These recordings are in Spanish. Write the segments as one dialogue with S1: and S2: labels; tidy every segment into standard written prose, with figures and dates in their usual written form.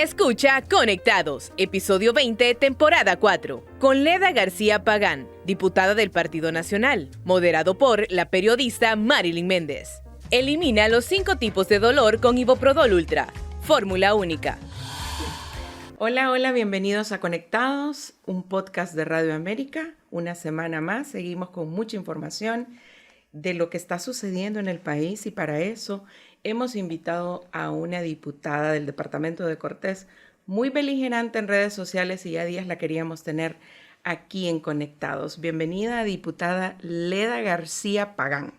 S1: Escucha Conectados, episodio 20, temporada 4, con Leda García Pagán, diputada del Partido Nacional, moderado por la periodista Marilyn Méndez. Elimina los 5 tipos de dolor con Iboprodol Ultra, fórmula única.
S2: Hola, bienvenidos a Conectados, un podcast de Radio América. Una semana más, seguimos con mucha información de lo que está sucediendo en el país y para eso hemos invitado a una diputada del departamento de Cortés, muy beligerante en redes sociales y ya días la queríamos tener aquí en Conectados. Bienvenida, diputada Leda García Pagán.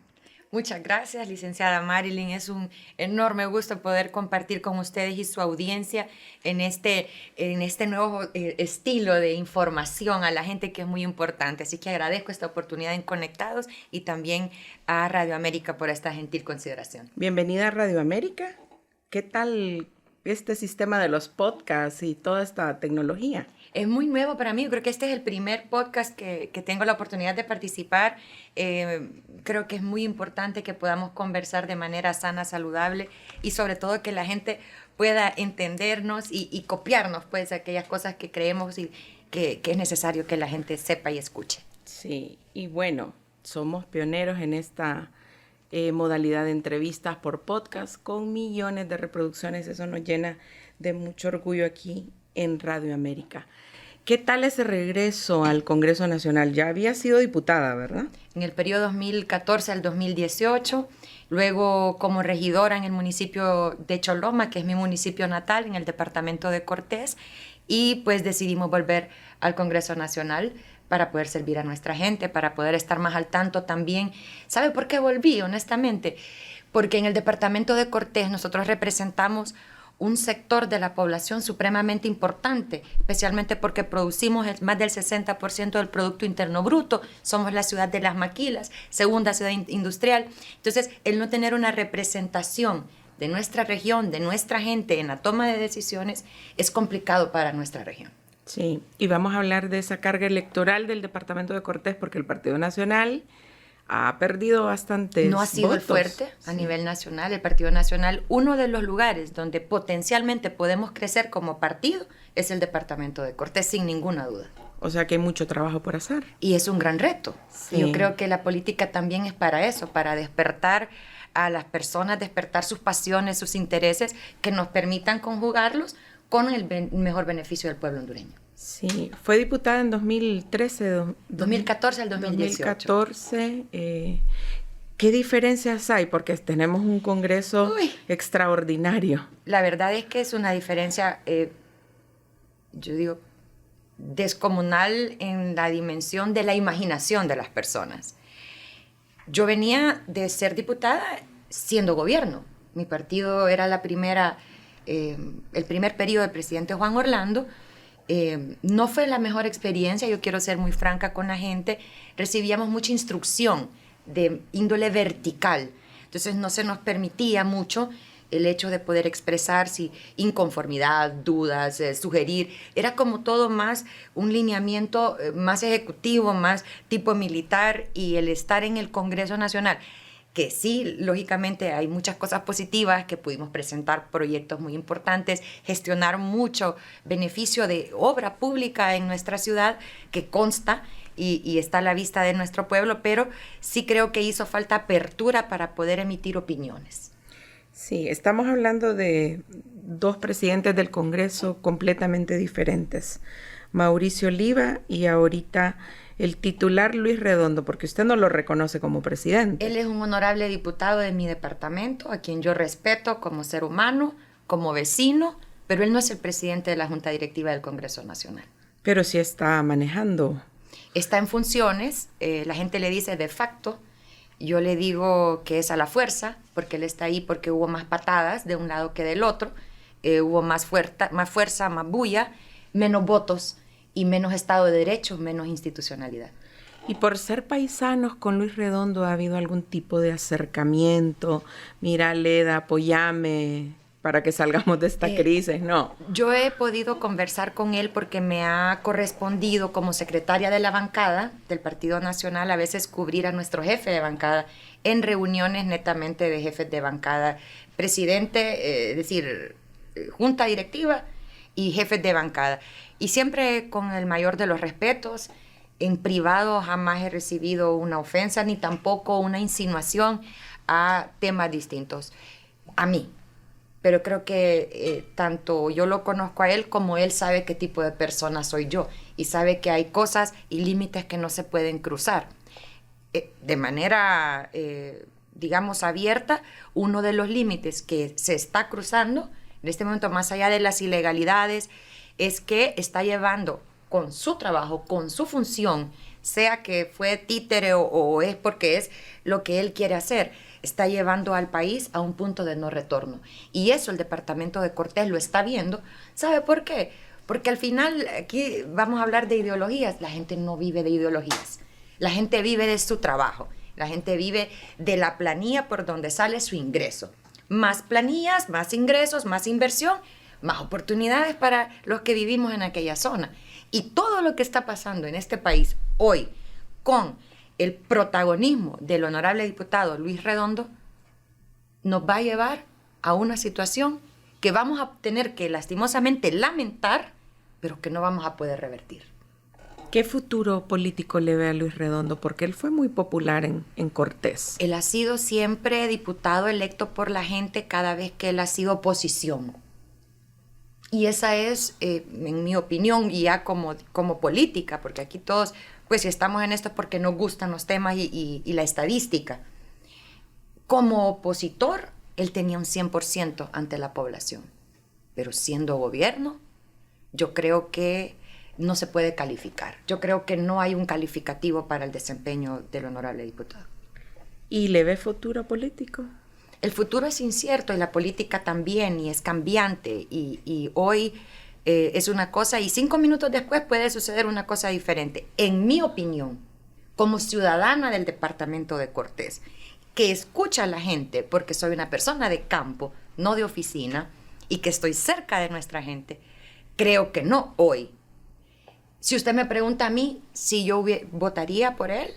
S3: Muchas gracias, licenciada Marilyn. Es un enorme gusto poder compartir con ustedes y su audiencia en este nuevo estilo de información a la gente, que es muy importante. Así que agradezco esta oportunidad en Conectados y también a Radio América por esta gentil consideración.
S2: Bienvenida a Radio América. ¿Qué tal este sistema de los podcasts y toda esta tecnología?
S3: Es muy nuevo para mí. Creo que este es el primer podcast que tengo la oportunidad de participar. Creo que es muy importante que podamos conversar de manera sana, saludable y sobre todo que la gente pueda entendernos y copiarnos pues aquellas cosas que creemos y que es necesario que la gente sepa y escuche.
S2: Sí, y bueno, somos pioneros en esta modalidad de entrevistas por podcast con millones de reproducciones. Eso nos llena de mucho orgullo aquí en Radio América. ¿Qué tal ese regreso al Congreso Nacional? Ya había sido diputada, ¿verdad?
S3: En el periodo 2014 al 2018, luego como regidora en el municipio de Choloma, que es mi municipio natal, en el departamento de Cortés, y pues decidimos volver al Congreso Nacional para poder servir a nuestra gente, para poder estar más al tanto también. ¿Sabe por qué volví, honestamente? Porque en el departamento de Cortés nosotros representamos un sector de la población supremamente importante, especialmente porque producimos más del 60% del Producto Interno Bruto, somos la ciudad de las maquilas, segunda ciudad industrial. Entonces, el no tener una representación de nuestra región, de nuestra gente en la toma de decisiones, es complicado para nuestra región.
S2: Sí, y vamos a hablar de esa carga electoral del departamento de Cortés, porque el Partido Nacional ha perdido bastantes
S3: No ha sido
S2: votos.
S3: El fuerte a nivel nacional. El Partido Nacional, uno de los lugares donde potencialmente podemos crecer como partido es el departamento de Cortés, sin ninguna duda.
S2: O sea que hay mucho trabajo por hacer.
S3: Y es un gran reto.
S2: Sí.
S3: Yo creo que la política también es para eso, para despertar a las personas, despertar sus pasiones, sus intereses, que nos permitan conjugarlos con el mejor beneficio del pueblo hondureño.
S2: Sí, fue diputada en 2013,
S3: 2014 al 2018.
S2: 2014. ¿Qué diferencias hay? Porque tenemos un Congreso extraordinario.
S3: La verdad es que es una diferencia, yo digo, descomunal en la dimensión de la imaginación de las personas. Yo venía de ser diputada siendo gobierno. Mi partido era el primer periodo del presidente Juan Orlando. No fue la mejor experiencia, yo quiero ser muy franca con la gente. Recibíamos mucha instrucción de índole vertical, entonces no se nos permitía mucho el hecho de poder expresar inconformidad, dudas, sugerir. Era como todo más un lineamiento más ejecutivo, más tipo militar, y el estar en el Congreso Nacional, que sí, lógicamente hay muchas cosas positivas, que pudimos presentar proyectos muy importantes, gestionar mucho beneficio de obra pública en nuestra ciudad, que consta y está a la vista de nuestro pueblo, pero sí creo que hizo falta apertura para poder emitir opiniones.
S2: Sí, estamos hablando de 2 presidentes del Congreso completamente diferentes, Mauricio Oliva y ahorita el titular Luis Redondo, porque usted no lo reconoce como presidente.
S3: Él es un honorable diputado de mi departamento, a quien yo respeto como ser humano, como vecino, pero él no es el presidente de la Junta Directiva del Congreso Nacional.
S2: Pero sí está manejando.
S3: Está en funciones, la gente le dice de facto, yo le digo que es a la fuerza, porque él está ahí porque hubo más patadas de un lado que del otro, hubo más fuerza, más bulla, menos votos y menos Estado de Derecho, menos institucionalidad.
S2: Y por ser paisanos con Luis Redondo, ¿ha habido algún tipo de acercamiento? Mira, Leda, apóyame para que salgamos de esta crisis, ¿no?
S3: Yo he podido conversar con él porque me ha correspondido como secretaria de la bancada del Partido Nacional a veces cubrir a nuestro jefe de bancada en reuniones netamente de jefes de bancada, presidente, es decir, junta directiva, y jefes de bancada. Y siempre con el mayor de los respetos. En privado jamás he recibido una ofensa ni tampoco una insinuación a temas distintos a mí. Pero creo que tanto yo lo conozco a él como él sabe qué tipo de persona soy yo y sabe que hay cosas y límites que no se pueden cruzar. De manera, digamos, abierta, uno de los límites que se está cruzando en este momento, más allá de las ilegalidades, es que está llevando con su trabajo, con su función, sea que fue títere o es porque es lo que él quiere hacer, está llevando al país a un punto de no retorno. Y eso el departamento de Cortés lo está viendo. ¿Sabe por qué? Porque al final, aquí vamos a hablar de ideologías, la gente no vive de ideologías, la gente vive de su trabajo, la gente vive de la planilla por donde sale su ingreso. Más planillas, más ingresos, más inversión, más oportunidades para los que vivimos en aquella zona. Y todo lo que está pasando en este país hoy con el protagonismo del honorable diputado Luis Redondo nos va a llevar a una situación que vamos a tener que lastimosamente lamentar, pero que no vamos a poder revertir.
S2: ¿Qué futuro político le ve a Luis Redondo? Porque él fue muy popular en Cortés.
S3: Él ha sido siempre diputado electo por la gente cada vez que él ha sido oposición. Y esa es, en mi opinión, y ya como política, porque aquí todos, pues si estamos en esto es porque nos gustan los temas y la estadística. Como opositor, él tenía un 100% ante la población. Pero siendo gobierno, yo creo que no se puede calificar. Yo creo que no hay un calificativo para el desempeño del honorable diputado.
S2: ¿Y le ve futuro político?
S3: El futuro es incierto y la política también, y es cambiante, y hoy es una cosa y 5 minutos después puede suceder una cosa diferente. En mi opinión, como ciudadana del departamento de Cortés, que escucha a la gente porque soy una persona de campo, no de oficina, y que estoy cerca de nuestra gente, creo que no hoy. Si usted me pregunta a mí si yo votaría por él,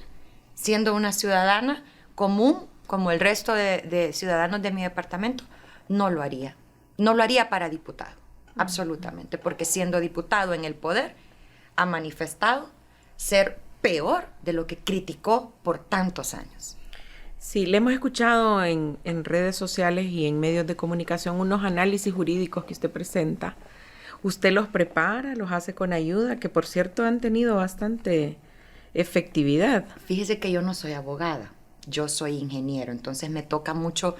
S3: siendo una ciudadana común, como el resto de ciudadanos de mi departamento, no lo haría. No lo haría para diputado, absolutamente, porque siendo diputado en el poder, ha manifestado ser peor de lo que criticó por tantos años.
S2: Sí, le hemos escuchado en redes sociales y en medios de comunicación unos análisis jurídicos que usted presenta. Usted los prepara, los hace con ayuda, que por cierto han tenido bastante efectividad.
S3: Fíjese que yo no soy abogada. Yo soy ingeniero, entonces me toca mucho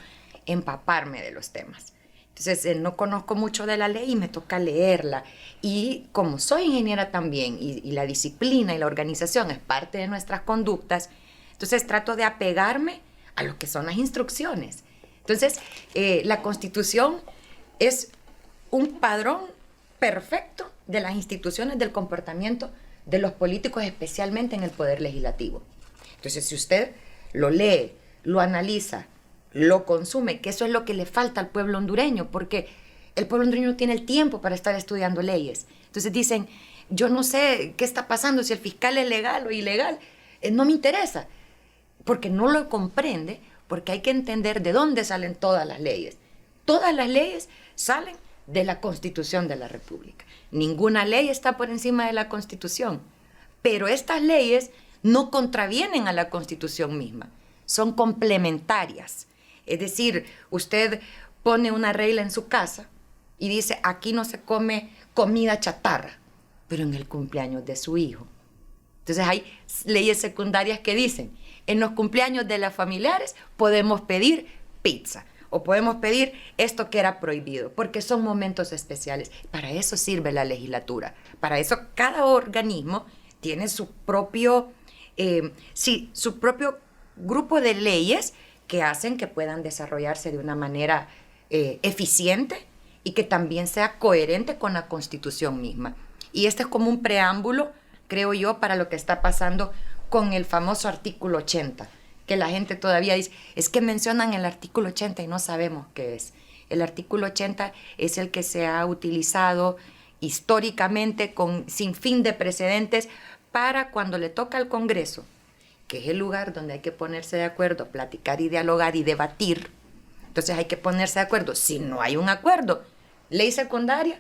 S3: empaparme de los temas. Entonces no conozco mucho de la ley y me toca leerla. Y como soy ingeniera también y la disciplina y la organización es parte de nuestras conductas, entonces trato de apegarme a lo que son las instrucciones. Entonces la Constitución es un padrón perfecto de las instituciones del comportamiento de los políticos, especialmente en el poder legislativo. Entonces si usted lo lee, lo analiza, lo consume, que eso es lo que le falta al pueblo hondureño, porque el pueblo hondureño no tiene el tiempo para estar estudiando leyes. Entonces dicen, yo no sé qué está pasando, si el fiscal es legal o ilegal, no me interesa, porque no lo comprende, porque hay que entender de dónde salen todas las leyes. Todas las leyes salen de la Constitución de la República. Ninguna ley está por encima de la Constitución, pero estas leyes no contravienen a la Constitución misma, son complementarias. Es decir, usted pone una regla en su casa y dice, aquí no se come comida chatarra, pero en el cumpleaños de su hijo. Entonces hay leyes secundarias que dicen, en los cumpleaños de las familiares podemos pedir pizza o podemos pedir esto que era prohibido, porque son momentos especiales. Para eso sirve la legislatura, para eso cada organismo tiene su propio grupo de leyes que hacen que puedan desarrollarse de una manera eficiente y que también sea coherente con la Constitución misma. Y este es como un preámbulo, creo yo, para lo que está pasando con el famoso artículo 80, que la gente todavía dice, es que mencionan el artículo 80 y no sabemos qué es. El artículo 80 es el que se ha utilizado históricamente sin fin de precedentes para cuando le toca al Congreso, que es el lugar donde hay que ponerse de acuerdo, platicar y dialogar y debatir. Entonces hay que ponerse de acuerdo. Si no hay un acuerdo, ley secundaria,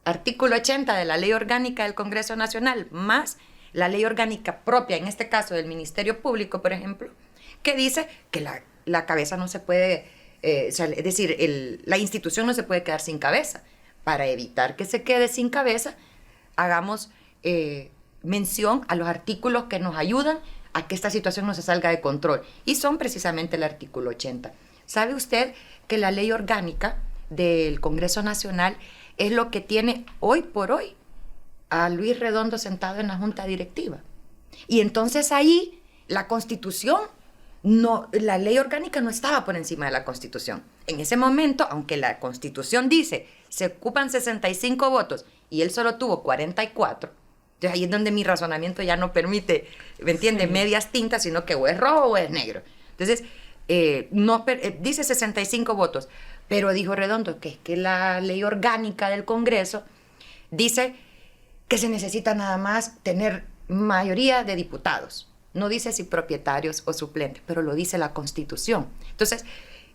S3: artículo 80 de la Ley Orgánica del Congreso Nacional, más la ley orgánica propia, en este caso del Ministerio Público, por ejemplo, que dice que la cabeza no se puede, es decir, la institución no se puede quedar sin cabeza. Para evitar que se quede sin cabeza, hagamos mención a los artículos que nos ayudan a que esta situación no se salga de control. Y son precisamente el artículo 80. ¿Sabe usted que la ley orgánica del Congreso Nacional es lo que tiene hoy por hoy a Luis Redondo sentado en la Junta Directiva? Y entonces ahí la Constitución, la ley orgánica no estaba por encima de la Constitución. En ese momento, aunque la Constitución dice se ocupan 65 votos y él solo tuvo 44, entonces ahí es donde mi razonamiento ya no permite, ¿me entiende? Sí. Medias tintas, sino que o es rojo o es negro. Entonces, dice 65 votos, pero dijo Redondo que es que la ley orgánica del Congreso dice que se necesita nada más tener mayoría de diputados. No dice si propietarios o suplentes, pero lo dice la Constitución. Entonces,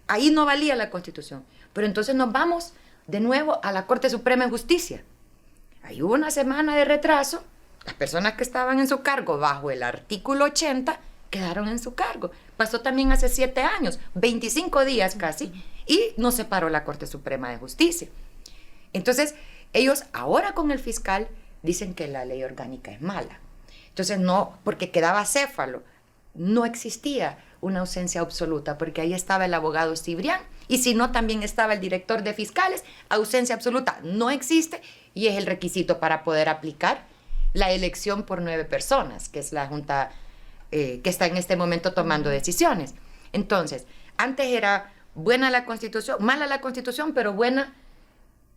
S3: ahí no valía la Constitución. Pero entonces nos vamos de nuevo a la Corte Suprema de Justicia. Ahí hubo una semana de retraso. Las personas que estaban en su cargo bajo el artículo 80 quedaron en su cargo. Pasó también hace 7 años, 25 días casi, y no se paró la Corte Suprema de Justicia. Entonces, ellos ahora con el fiscal dicen que la ley orgánica es mala. Entonces, no, porque quedaba acéfalo. No existía una ausencia absoluta, porque ahí estaba el abogado Cibrián, y si no, también estaba el director de fiscales. Ausencia absoluta no existe, y es el requisito para poder aplicar la elección por 9 personas, que es la Junta que está en este momento tomando decisiones. Entonces, antes era buena la Constitución, mala la Constitución, pero buena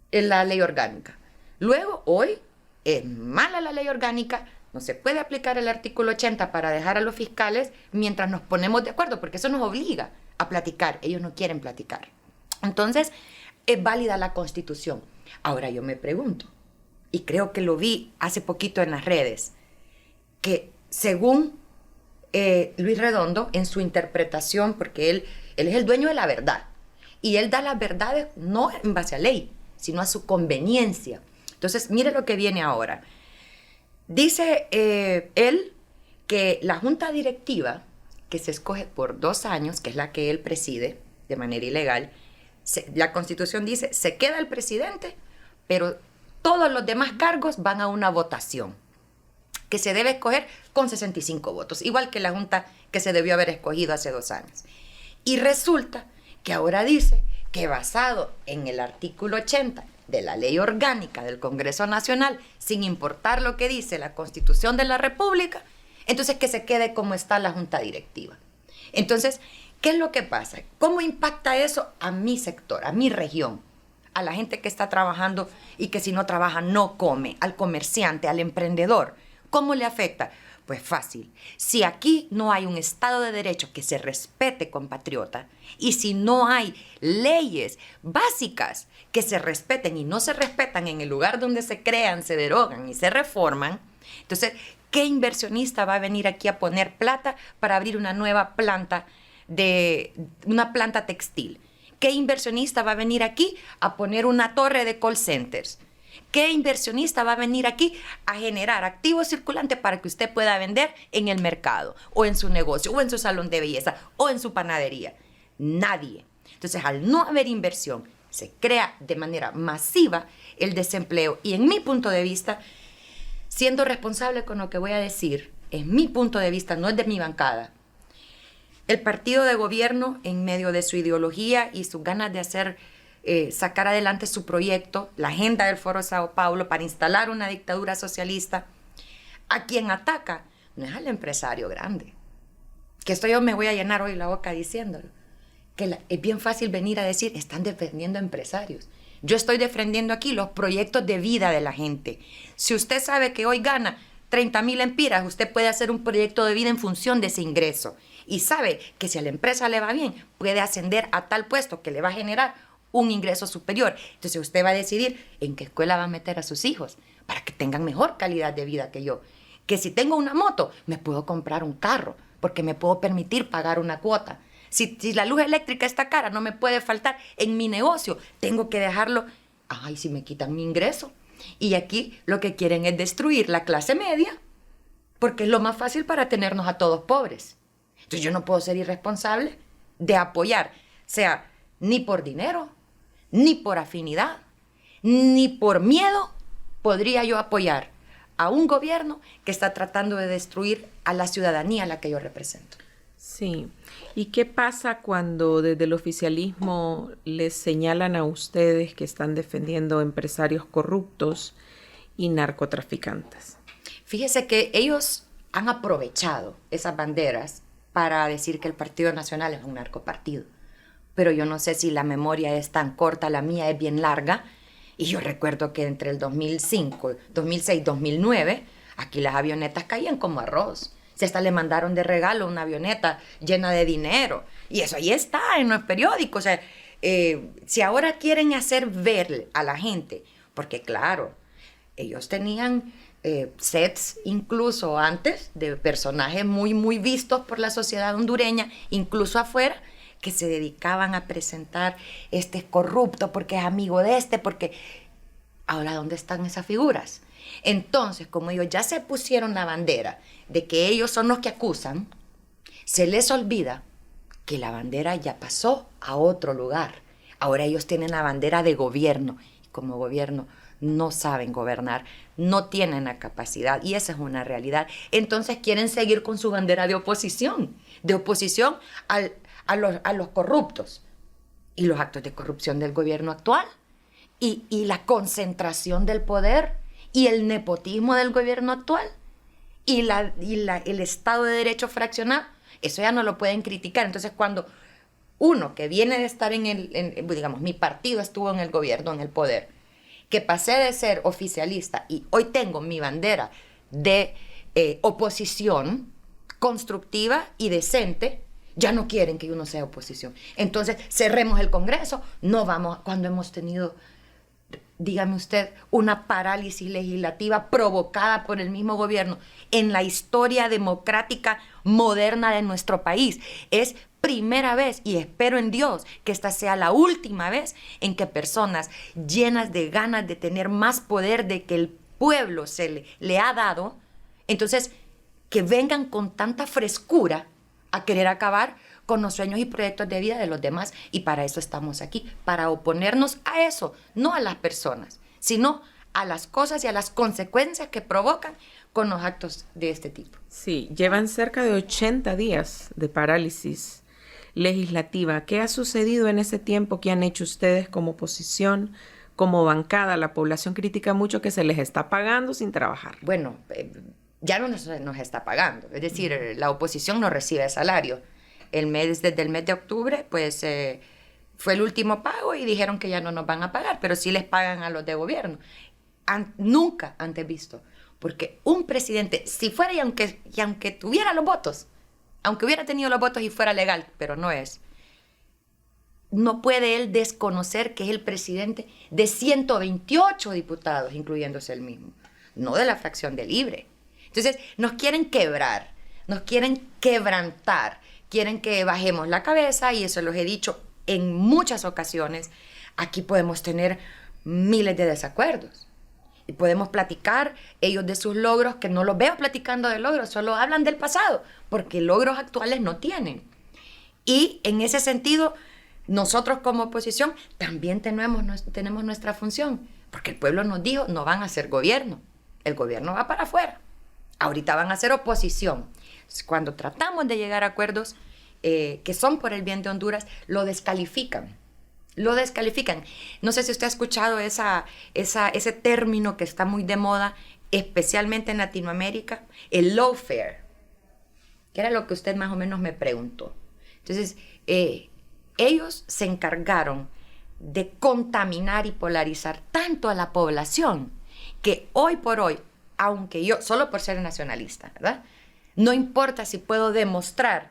S3: la ley orgánica. Luego, hoy, es mala la ley orgánica, no se puede aplicar el artículo 80 para dejar a los fiscales mientras nos ponemos de acuerdo, porque eso nos obliga a platicar. Ellos no quieren platicar. Entonces, es válida la Constitución. Ahora yo me pregunto, y creo que lo vi hace poquito en las redes, que según Luis Redondo, en su interpretación, porque él es el dueño de la verdad, y él da las verdades no en base a ley, sino a su conveniencia. Entonces, mire lo que viene ahora. Dice él que la junta directiva, que se escoge por 2 años, que es la que él preside de manera ilegal, la Constitución dice, se queda el presidente, pero todos los demás cargos van a una votación, que se debe escoger con 65 votos, igual que la junta que se debió haber escogido hace 2 años. Y resulta que ahora dice que basado en el artículo 80 de la Ley Orgánica del Congreso Nacional, sin importar lo que dice la Constitución de la República, entonces que se quede como está la junta directiva. Entonces, ¿qué es lo que pasa? ¿Cómo impacta eso a mi sector, a mi región? A la gente que está trabajando y que si no trabaja no come, al comerciante, al emprendedor. ¿Cómo le afecta? Pues fácil. Si aquí no hay un Estado de Derecho que se respete, compatriota, y si no hay leyes básicas que se respeten y no se respetan en el lugar donde se crean, se derogan y se reforman, entonces, ¿qué inversionista va a venir aquí a poner plata para abrir una nueva planta una planta textil? ¿Qué inversionista va a venir aquí a poner una torre de call centers? ¿Qué inversionista va a venir aquí a generar activos circulantes para que usted pueda vender en el mercado, o en su negocio, o en su salón de belleza, o en su panadería? Nadie. Entonces, al no haber inversión, se crea de manera masiva el desempleo. Y en mi punto de vista, siendo responsable con lo que voy a decir, en mi punto de vista, no es de mi bancada, el partido de gobierno, en medio de su ideología y sus ganas de sacar adelante su proyecto, la agenda del Foro Sao Paulo para instalar una dictadura socialista, a quien ataca no es al empresario grande. Que esto yo me voy a llenar hoy la boca diciéndolo. Que es bien fácil venir a decir, están defendiendo empresarios. Yo estoy defendiendo aquí los proyectos de vida de la gente. Si usted sabe que hoy gana 30,000 empiras, usted puede hacer un proyecto de vida en función de ese ingreso. Y sabe que si a la empresa le va bien, puede ascender a tal puesto que le va a generar un ingreso superior. Entonces usted va a decidir en qué escuela va a meter a sus hijos para que tengan mejor calidad de vida que yo. Que si tengo una moto, me puedo comprar un carro porque me puedo permitir pagar una cuota. Si la luz eléctrica está cara, no me puede faltar en mi negocio. Tengo que dejarlo. Ay, si me quitan mi ingreso. Y aquí lo que quieren es destruir la clase media, porque es lo más fácil para tenernos a todos pobres. Entonces yo no puedo ser irresponsable de apoyar, sea ni por dinero, ni por afinidad, ni por miedo, podría yo apoyar a un gobierno que está tratando de destruir a la ciudadanía a la que yo represento.
S2: Sí. ¿Y qué pasa cuando desde el oficialismo les señalan a ustedes que están defendiendo empresarios corruptos y narcotraficantes?
S3: Fíjese que ellos han aprovechado esas banderas para decir que el Partido Nacional es un narcopartido. Pero yo no sé si la memoria es tan corta, la mía es bien larga. Y yo recuerdo que entre el 2005, 2006, 2009, aquí las avionetas caían como arroz. Si hasta le mandaron de regalo una avioneta llena de dinero. Y eso ahí está en los periódicos. O sea, si ahora quieren hacer ver a la gente, porque claro, ellos tenían sets incluso antes de personajes muy, muy vistos por la sociedad hondureña, incluso afuera, que se dedicaban a presentar este es corrupto porque es amigo de este, porque ahora ¿dónde están esas figuras? Entonces, como ellos ya se pusieron la bandera de que ellos son los que acusan, se les olvida que la bandera ya pasó a otro lugar. Ahora ellos tienen la bandera de gobierno. Como gobierno no saben gobernar, no tienen la capacidad y esa es una realidad. Entonces quieren seguir con su bandera de oposición a los corruptos y los actos de corrupción del gobierno actual y la concentración del poder y el nepotismo del gobierno actual y el Estado de Derecho fraccionado. Eso ya no lo pueden criticar. Entonces cuando uno que viene de estar digamos, mi partido estuvo en el gobierno, en el poder, que pasé de ser oficialista y hoy tengo mi bandera de oposición constructiva y decente, ya no quieren que uno sea oposición. Entonces, cerremos el Congreso, no vamos, cuando hemos tenido, dígame usted, una parálisis legislativa provocada por el mismo gobierno en la historia democrática moderna de nuestro país. Es primera vez, y espero en Dios que esta sea la última vez en que personas llenas de ganas de tener más poder de que el pueblo le ha dado, entonces que vengan con tanta frescura a querer acabar con los sueños y proyectos de vida de los demás. Y para eso estamos aquí, para oponernos a eso, no a las personas, sino a las cosas y a las consecuencias que provocan con los actos de este tipo.
S2: Sí, llevan cerca de 80 días de parálisis legislativa. ¿Qué ha sucedido en ese tiempo? ¿Qué han hecho ustedes como oposición, como bancada? La población critica mucho que se les está pagando sin trabajar.
S3: Bueno, ya no nos está pagando. Es decir, la oposición no recibe salario. Desde el mes de octubre, pues fue el último pago y dijeron que ya no nos van a pagar, pero sí les pagan a los de gobierno. Nunca antes visto. Porque un presidente, si fuera y aunque tuviera los votos, aunque hubiera tenido los votos y fuera legal, pero no es, no puede él desconocer que es el presidente de 128 diputados, incluyéndose él mismo, no de la fracción de Libre. Entonces, nos quieren quebrar, nos quieren quebrantar, quieren que bajemos la cabeza, y eso los he dicho en muchas ocasiones. Aquí podemos tener miles de desacuerdos y podemos platicar ellos de sus logros, que no los veo platicando de logros, solo hablan del pasado, porque logros actuales no tienen. Y en ese sentido, nosotros como oposición también tenemos nuestra función, porque el pueblo nos dijo, no van a hacer gobierno, el gobierno va para afuera, ahorita van a hacer oposición. Cuando tratamos de llegar a acuerdos que son por el bien de Honduras, lo descalifican. No sé si usted ha escuchado ese término que está muy de moda, especialmente en Latinoamérica, el lawfare, que era lo que usted más o menos me preguntó. Entonces, ellos se encargaron de contaminar y polarizar tanto a la población que hoy por hoy, aunque yo, solo por ser nacionalista, ¿verdad?, no importa si puedo demostrar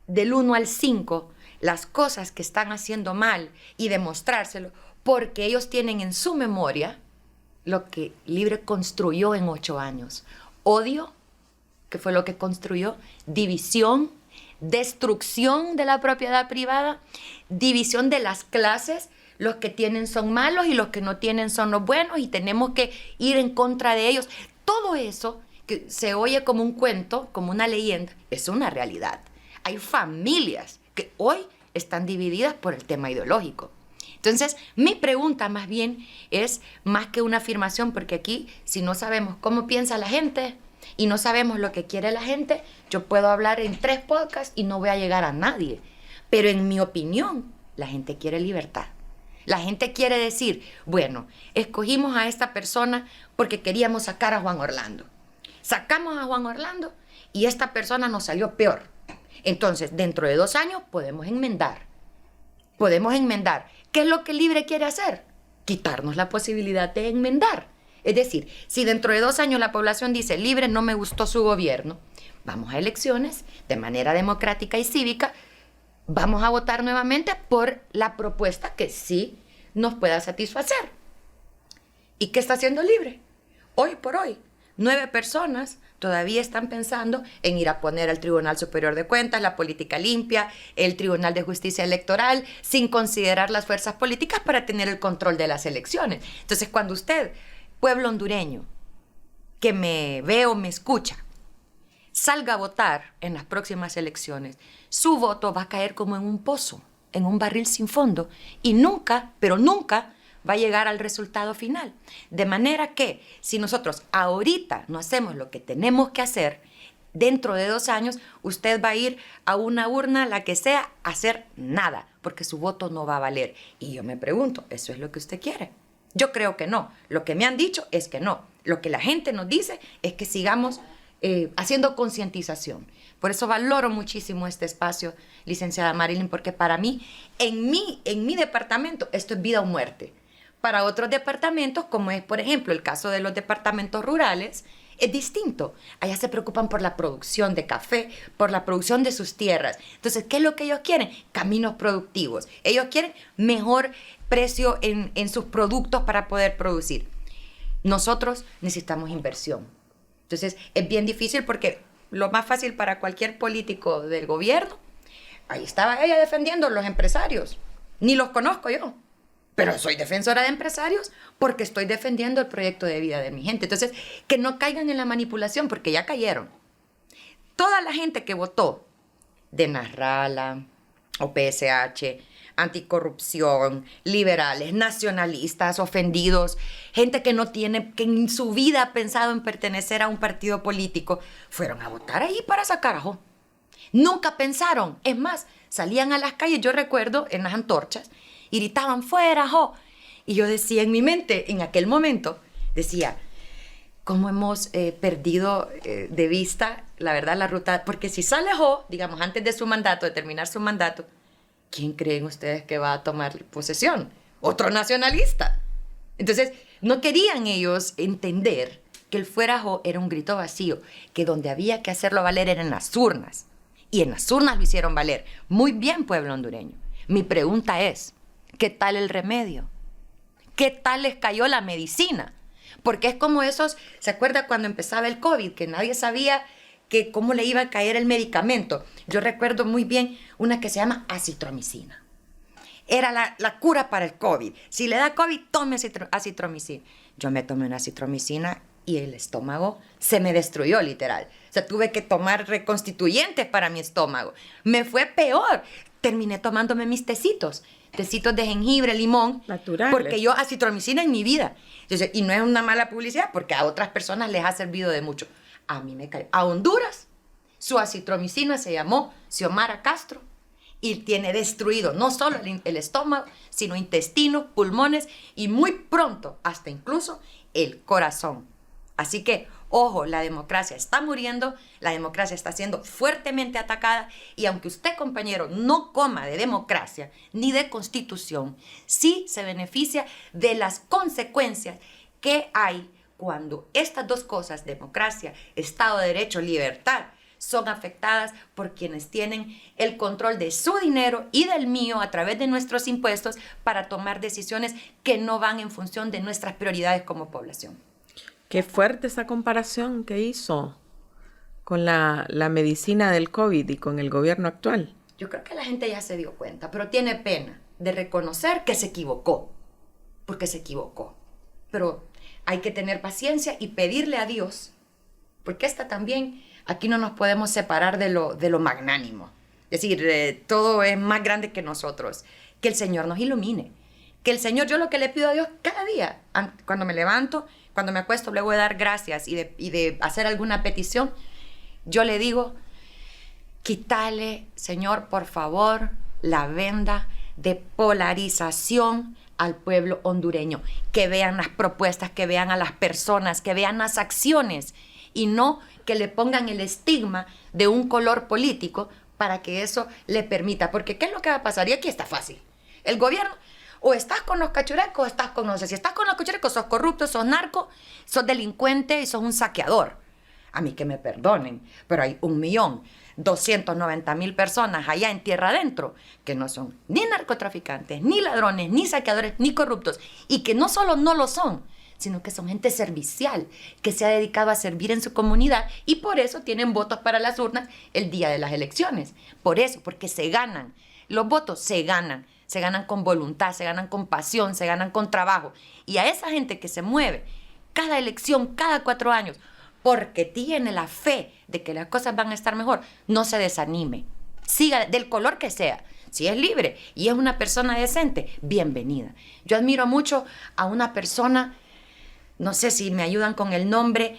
S3: del 1 al 5 las cosas que están haciendo mal y demostrárselo, porque ellos tienen en su memoria lo que Libre construyó en 8 años. Odio, que fue lo que construyó, división, destrucción de la propiedad privada, división de las clases, los que tienen son malos y los que no tienen son los buenos y tenemos que ir en contra de ellos. Todo eso que se oye como un cuento, como una leyenda, es una realidad. Hay familias que hoy están divididas por el tema ideológico. Entonces, mi pregunta más bien es más que una afirmación, porque aquí, si no sabemos cómo piensa la gente y no sabemos lo que quiere la gente, yo puedo hablar en 3 podcasts y no voy a llegar a nadie. Pero en mi opinión, la gente quiere libertad. La gente quiere decir, bueno, escogimos a esta persona porque queríamos sacar a Juan Orlando. Sacamos a Juan Orlando y esta persona nos salió peor. Entonces, dentro de 2 años podemos enmendar. Podemos enmendar. ¿Qué es lo que Libre quiere hacer? Quitarnos la posibilidad de enmendar. Es decir, si dentro de 2 años la población dice, Libre no me gustó su gobierno, vamos a elecciones de manera democrática y cívica, vamos a votar nuevamente por la propuesta que sí nos pueda satisfacer. ¿Y qué está haciendo Libre? Hoy por hoy, 9 personas todavía están pensando en ir a poner al Tribunal Superior de Cuentas, la política limpia, el Tribunal de Justicia Electoral, sin considerar las fuerzas políticas para tener el control de las elecciones. Entonces, cuando usted, pueblo hondureño, que me ve o me escucha, salga a votar en las próximas elecciones, su voto va a caer como en un pozo, en un barril sin fondo, y nunca, pero nunca, va a llegar al resultado final. De manera que si nosotros ahorita no hacemos lo que tenemos que hacer, dentro de 2 años usted va a ir a una urna, la que sea, a hacer nada, porque su voto no va a valer. Y yo me pregunto, ¿eso es lo que usted quiere? Yo creo que no. Lo que me han dicho es que no. Lo que la gente nos dice es que sigamos haciendo concientización. Por eso valoro muchísimo este espacio, licenciada Marilyn, porque para mí, en mi departamento, esto es vida o muerte. Para otros departamentos, como es, por ejemplo, el caso de los departamentos rurales, es distinto. Allá se preocupan por la producción de café, por la producción de sus tierras. Entonces, ¿qué es lo que ellos quieren? Caminos productivos. Ellos quieren mejor precio en sus productos para poder producir. Nosotros necesitamos inversión. Entonces, es bien difícil porque lo más fácil para cualquier político del gobierno, ahí estaba ella defendiendo a los empresarios. Ni los conozco yo. Pero soy defensora de empresarios porque estoy defendiendo el proyecto de vida de mi gente. Entonces, que no caigan en la manipulación porque ya cayeron. Toda la gente que votó de Nasralla, OPSH, anticorrupción, liberales, nacionalistas, ofendidos, gente que no tiene, que en su vida ha pensado en pertenecer a un partido político, fueron a votar ahí para sacar a Jo. Nunca pensaron. Es más, salían a las calles, yo recuerdo, en las antorchas, y gritaban, fuera, Jo. Y yo decía en mi mente, en aquel momento, decía, ¿cómo hemos perdido de vista, la verdad, la ruta? Porque si sale Jo, digamos, antes de su mandato, de terminar su mandato, ¿quién creen ustedes que va a tomar posesión? Otro nacionalista. Entonces, no querían ellos entender que el fuera Jo era un grito vacío, que donde había que hacerlo valer era en las urnas. Y en las urnas lo hicieron valer. Muy bien, pueblo hondureño. Mi pregunta es, ¿qué tal el remedio? ¿Qué tal les cayó la medicina? Porque es como esos, ¿se acuerda cuando empezaba el COVID? Que nadie sabía que cómo le iba a caer el medicamento. Yo recuerdo muy bien una que se llama acitromicina. Era la cura para el COVID. Si le da COVID, tome acitromicina. Yo me tomé una acitromicina y el estómago se me destruyó literal. O sea, tuve que tomar reconstituyentes para mi estómago. Me fue peor. Terminé tomándome mis tecitos de jengibre, limón, naturales, porque yo acitromicina en mi vida. Entonces, y no es una mala publicidad porque a otras personas les ha servido de mucho. A mí me cayó. A Honduras, su acitromicina se llamó Xiomara Castro y tiene destruido no solo el estómago, sino intestinos, pulmones y muy pronto hasta incluso el corazón. Así que, ojo, la democracia está muriendo, la democracia está siendo fuertemente atacada y aunque usted, compañero, no coma de democracia ni de constitución, sí se beneficia de las consecuencias que hay cuando estas dos cosas, democracia, Estado de Derecho, libertad, son afectadas por quienes tienen el control de su dinero y del mío a través de nuestros impuestos para tomar decisiones que no van en función de nuestras prioridades como población.
S2: Qué fuerte esa comparación que hizo con la medicina del COVID y con el gobierno actual.
S3: Yo creo que la gente ya se dio cuenta, pero tiene pena. de reconocer que se equivocó, porque se equivocó. Pero hay que tener paciencia y pedirle a Dios, porque aquí no nos podemos separar de lo magnánimo. Es decir, todo es más grande que nosotros. Que el Señor nos ilumine. Que el Señor, yo lo que le pido a Dios cada día, cuando me levanto, cuando me acuesto, luego de dar gracias y de hacer alguna petición, yo le digo, quítale, Señor, por favor, la venda de polarización al pueblo hondureño. Que vean las propuestas, que vean a las personas, que vean las acciones y no que le pongan el estigma de un color político para que eso le permita. Porque ¿qué es lo que va a pasar? Y aquí está fácil. El gobierno, o estás con los cachurecos o estás con nosotros. Si estás con los cachurecos, sos corrupto, sos narco, sos delincuente y sos un saqueador. A mí que me perdonen, pero hay 1.290.000 personas allá en tierra adentro que no son ni narcotraficantes, ni ladrones, ni saqueadores, ni corruptos. Y que no solo no lo son, sino que son gente servicial, que se ha dedicado a servir en su comunidad y por eso tienen votos para las urnas el día de las elecciones. Por eso, porque se ganan. Los votos se ganan con voluntad, se ganan con pasión, se ganan con trabajo. Y a esa gente que se mueve cada elección, cada 4 años, porque tiene la fe de que las cosas van a estar mejor, no se desanime. Siga del color que sea. Si es libre y es una persona decente, bienvenida. Yo admiro mucho a una persona, no sé si me ayudan con el nombre,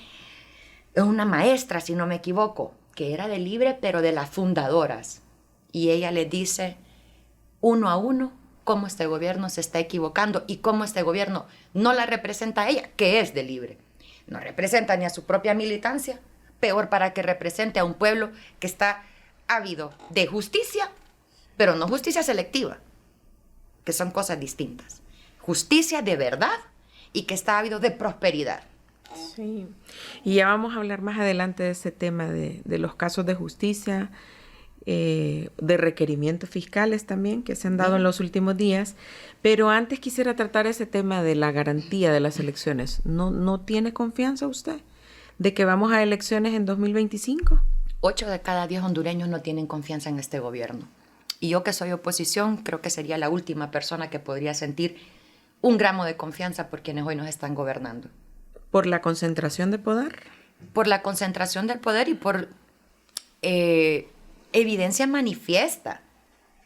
S3: es una maestra, si no me equivoco, que era de Libre, pero de las fundadoras. Y ella le dice, uno a uno, cómo este gobierno se está equivocando y cómo este gobierno no la representa a ella, que es de Libre. No representa ni a su propia militancia, peor para que represente a un pueblo que está ávido de justicia, pero no justicia selectiva, que son cosas distintas. Justicia de verdad y que está ávido de prosperidad.
S2: Sí, y ya vamos a hablar más adelante de ese tema de los casos de justicia, de requerimientos fiscales también que se han dado en los últimos días, pero antes quisiera tratar ese tema de la garantía de las elecciones. ¿No tiene confianza usted de que vamos a elecciones en 2025?
S3: 8 de cada 10 hondureños no tienen confianza en este gobierno. Y yo que soy oposición, creo que sería la última persona que podría sentir un gramo de confianza por quienes hoy nos están gobernando.
S2: ¿Por la concentración de poder?
S3: Por la concentración del poder y por evidencia manifiesta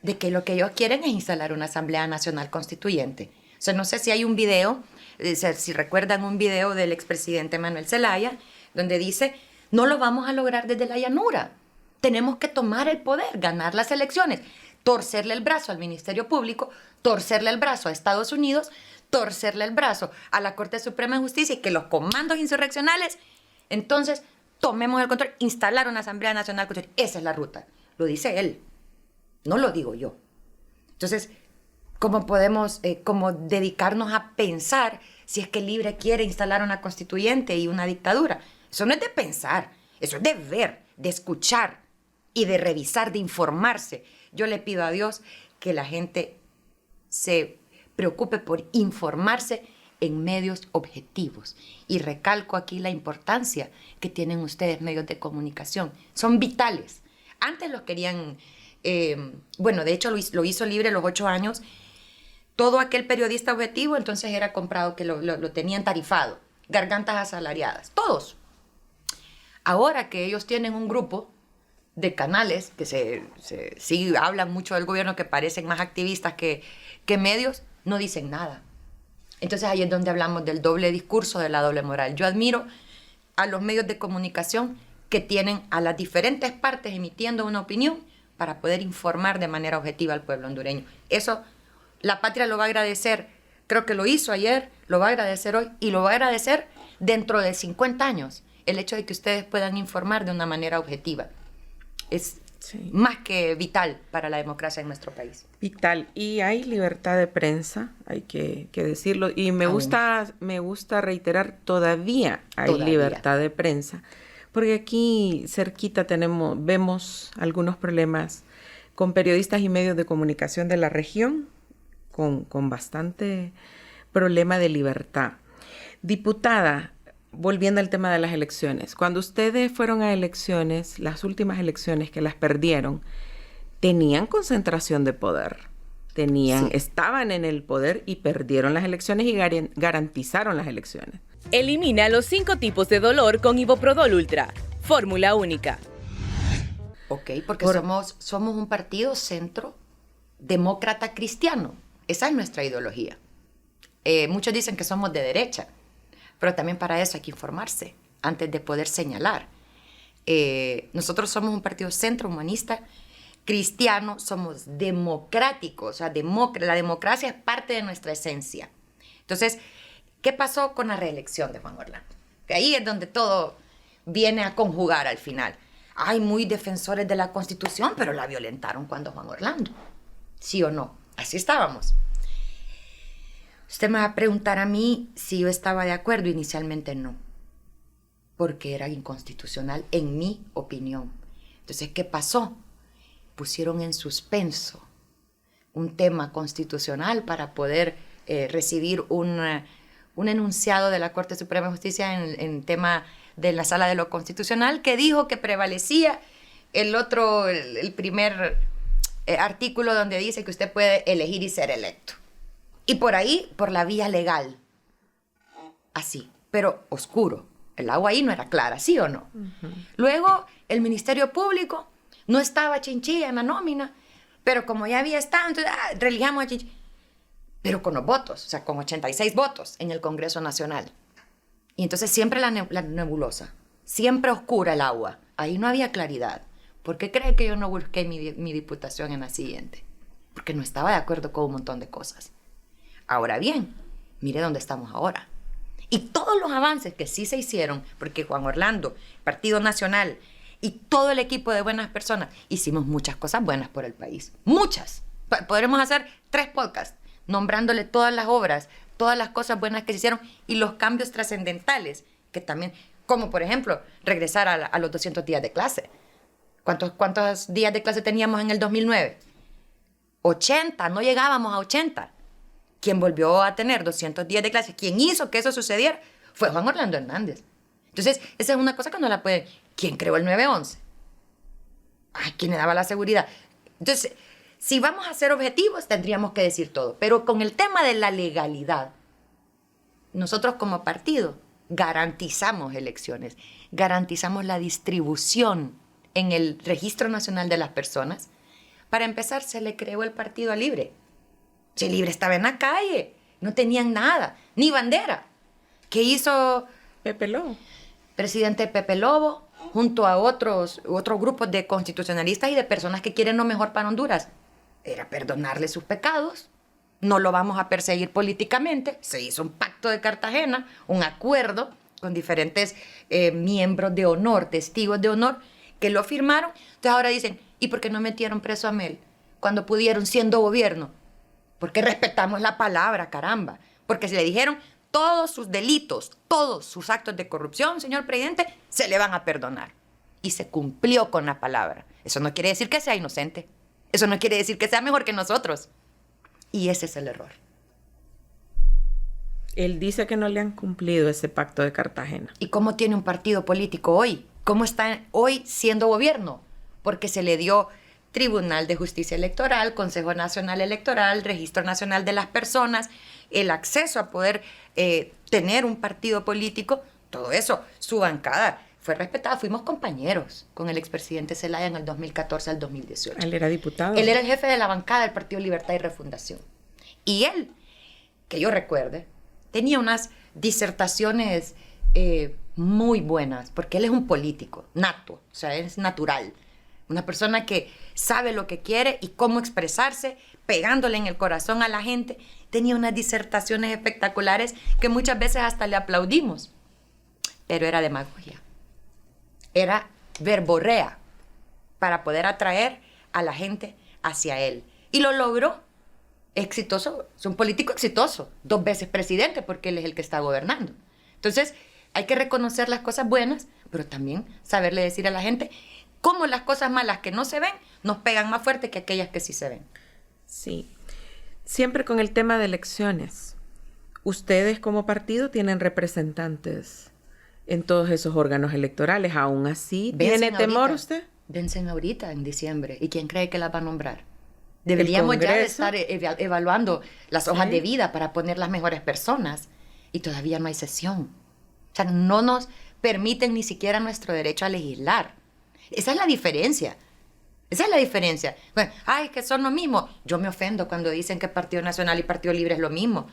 S3: de que lo que ellos quieren es instalar una Asamblea Nacional Constituyente. O sea, no sé si hay un video, si recuerdan un video del expresidente Manuel Zelaya, donde dice, no lo vamos a lograr desde la llanura. Tenemos que tomar el poder, ganar las elecciones, torcerle el brazo al Ministerio Público, torcerle el brazo a Estados Unidos, torcerle el brazo a la Corte Suprema de Justicia y que los comandos insurreccionales, entonces, tomemos el control, instalar una Asamblea Nacional Constituyente. Esa es la ruta. Lo dice él, no lo digo yo. Entonces, ¿cómo podemos dedicarnos a pensar si es que Libre quiere instalar una constituyente y una dictadura? Eso no es de pensar, eso es de ver, de escuchar y de revisar, de informarse. Yo le pido a Dios que la gente se preocupe por informarse en medios objetivos. Y recalco aquí la importancia que tienen ustedes, medios de comunicación. Son vitales. Antes los querían, de hecho lo hizo Libre los 8 años. Todo aquel periodista objetivo entonces era comprado, que lo tenían tarifado. Gargantas asalariadas, todos. Ahora que ellos tienen un grupo de canales que sí hablan mucho del gobierno, que parecen más activistas que medios, no dicen nada. Entonces ahí es donde hablamos del doble discurso, de la doble moral. Yo admiro a los medios de comunicación que tienen a las diferentes partes emitiendo una opinión para poder informar de manera objetiva al pueblo hondureño. Eso la patria lo va a agradecer. Creo que lo hizo ayer, lo va a agradecer hoy y lo va a agradecer dentro de 50 años. El hecho de que ustedes puedan informar de una manera objetiva es más que vital para la democracia en nuestro país.
S2: Vital. Y hay libertad de prensa, hay que decirlo. Y me gusta reiterar, todavía hay libertad de prensa. Porque aquí cerquita vemos algunos problemas con periodistas y medios de comunicación de la región, con bastante problema de libertad. Diputada, volviendo al tema de las elecciones, cuando ustedes fueron a elecciones, las últimas elecciones que las perdieron, ¿tenían concentración de poder? estaban en el poder y perdieron las elecciones y garantizaron las elecciones.
S1: Elimina los 5 tipos de dolor con Ibuprodol Ultra. Fórmula única.
S3: Ok, porque somos un partido centro demócrata cristiano. Esa es nuestra ideología. Muchos dicen que somos de derecha, pero también para eso hay que informarse antes de poder señalar. Nosotros somos un partido centro humanista cristiano, somos democráticos, o sea, la democracia es parte de nuestra esencia. Entonces, ¿qué pasó con la reelección de Juan Orlando? Que ahí es donde todo viene a conjugar al final. Hay muy defensores de la Constitución, pero la violentaron cuando Juan Orlando. ¿Sí o no? Así estábamos. Usted me va a preguntar a mí si yo estaba de acuerdo. Inicialmente no, porque era inconstitucional en mi opinión. Entonces, ¿qué pasó? Pusieron en suspenso un tema constitucional para poder recibir un enunciado de la Corte Suprema de Justicia en tema de la Sala de lo Constitucional, que dijo que prevalecía el primer artículo donde dice que usted puede elegir y ser electo. Y por ahí, por la vía legal. Así, pero oscuro. El agua ahí no era clara, ¿sí o no? Uh-huh. Luego, el Ministerio Público no estaba Chinchilla en la nómina, pero como ya había estado, entonces reelijamos a Chinchilla. Pero con los votos, o sea, con 86 votos en el Congreso Nacional. Y entonces siempre la nebulosa, siempre oscura el agua. Ahí no había claridad. ¿Por qué cree que yo no busqué mi diputación en la siguiente? Porque no estaba de acuerdo con un montón de cosas. Ahora bien, mire dónde estamos ahora. Y todos los avances que sí se hicieron, porque Juan Orlando, Partido Nacional y todo el equipo de buenas personas, hicimos muchas cosas buenas por el país. Muchas. Podremos hacer 3 podcasts nombrándole todas las obras, todas las cosas buenas que se hicieron y los cambios trascendentales que también, como por ejemplo, regresar a los 200 días de clase. ¿Cuántos días de clase teníamos en el 2009? 80, no llegábamos a 80. Quien volvió a tener 200 días de clase, quien hizo que eso sucediera, fue Juan Orlando Hernández. Entonces, esa es una cosa que no la puede... ¿Quién creó el 911? ¿Quién le daba la seguridad? Entonces, si vamos a ser objetivos, tendríamos que decir todo. Pero con el tema de la legalidad, nosotros como partido garantizamos elecciones, garantizamos la distribución en el Registro Nacional de las Personas. Para empezar, se le creó el partido a Libre. Si Libre estaba en la calle, no tenían nada, ni bandera. ¿Qué hizo
S2: Pepe Lobo?
S3: Presidente Pepe Lobo, junto a otros grupos de constitucionalistas y de personas que quieren lo mejor para Honduras? Era perdonarle sus pecados, no lo vamos a perseguir políticamente. Se hizo un pacto de Cartagena, un acuerdo con diferentes miembros de honor, testigos de honor, que lo firmaron. Entonces ahora dicen, ¿y por qué no metieron preso a Mel cuando pudieron siendo gobierno? Porque respetamos la palabra, caramba. Porque se le dijeron todos sus delitos, todos sus actos de corrupción, señor presidente, se le van a perdonar. Y se cumplió con la palabra. Eso no quiere decir que sea inocente. Eso no quiere decir que sea mejor que nosotros. Y ese es el error.
S2: Él dice que no le han cumplido ese pacto de Cartagena.
S3: ¿Y cómo tiene un partido político hoy? ¿Cómo está hoy siendo gobierno? Porque se le dio Tribunal de Justicia Electoral, Consejo Nacional Electoral, Registro Nacional de las Personas, el acceso a poder tener un partido político, todo eso, su bancada fue respetada. Fuimos compañeros con el expresidente Zelaya en el 2014 al 2018.
S2: Él era diputado.
S3: Él era el jefe de la bancada del Partido Libertad y Refundación. Y él, que yo recuerde, tenía unas disertaciones muy buenas, porque él es un político nato, o sea, es natural. Una persona que sabe lo que quiere y cómo expresarse, pegándole en el corazón a la gente. Tenía unas disertaciones espectaculares que muchas veces hasta le aplaudimos. Pero era demagogia. Era verborrea para poder atraer a la gente hacia él. Y lo logró. Exitoso. Es un político exitoso. 2 veces presidente porque él es el que está gobernando. Entonces, hay que reconocer las cosas buenas, pero también saberle decir a la gente cómo las cosas malas que no se ven nos pegan más fuerte que aquellas que sí se ven.
S2: Sí. Siempre con el tema de elecciones. Ustedes como partido tienen representantes en todos esos órganos electorales. Aún así, ¿tiene temor usted?
S3: Vencen ahorita en diciembre. ¿Y quién cree que las va a nombrar? Deberíamos ya de estar evaluando las hojas de vida para poner las mejores personas. Y todavía no hay sesión. O sea, no nos permiten ni siquiera nuestro derecho a legislar. Esa es la diferencia. Esa es la diferencia. Bueno, ay, que son lo mismo. Yo me ofendo cuando dicen que Partido Nacional y Partido Libre es lo mismo.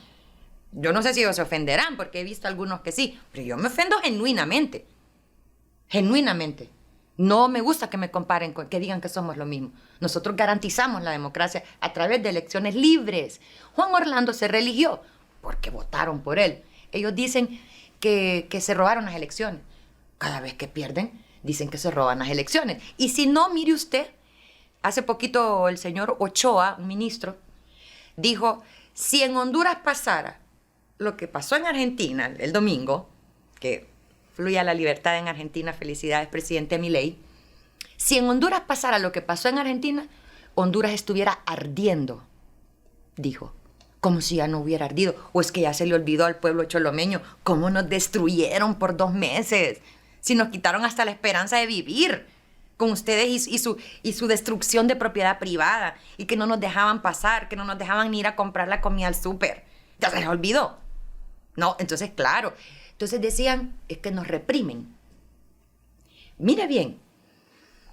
S3: Yo no sé si ellos se ofenderán, porque he visto algunos que sí, pero yo me ofendo genuinamente. Genuinamente. No me gusta que me comparen, que digan que somos lo mismo. Nosotros garantizamos la democracia a través de elecciones libres. Juan Orlando se religió porque votaron por él. Ellos dicen que se robaron las elecciones. Cada vez que pierden, dicen que se roban las elecciones. Y si no, mire usted, hace poquito el señor Ochoa, un ministro, dijo, si en Honduras pasara lo que pasó en Argentina el domingo, que fluya la libertad en Argentina, felicidades, presidente Milei. Si en Honduras pasara lo que pasó en Argentina, Honduras estuviera ardiendo, dijo. Como si ya no hubiera ardido. O es que ya se le olvidó al pueblo cholomeño cómo nos destruyeron por 2 meses. Si nos quitaron hasta la esperanza de vivir con ustedes y su destrucción de propiedad privada. Y que no nos dejaban pasar, que no nos dejaban ni ir a comprar la comida al súper. Ya se les olvidó. No, entonces claro. Entonces decían, es que nos reprimen. Mire bien,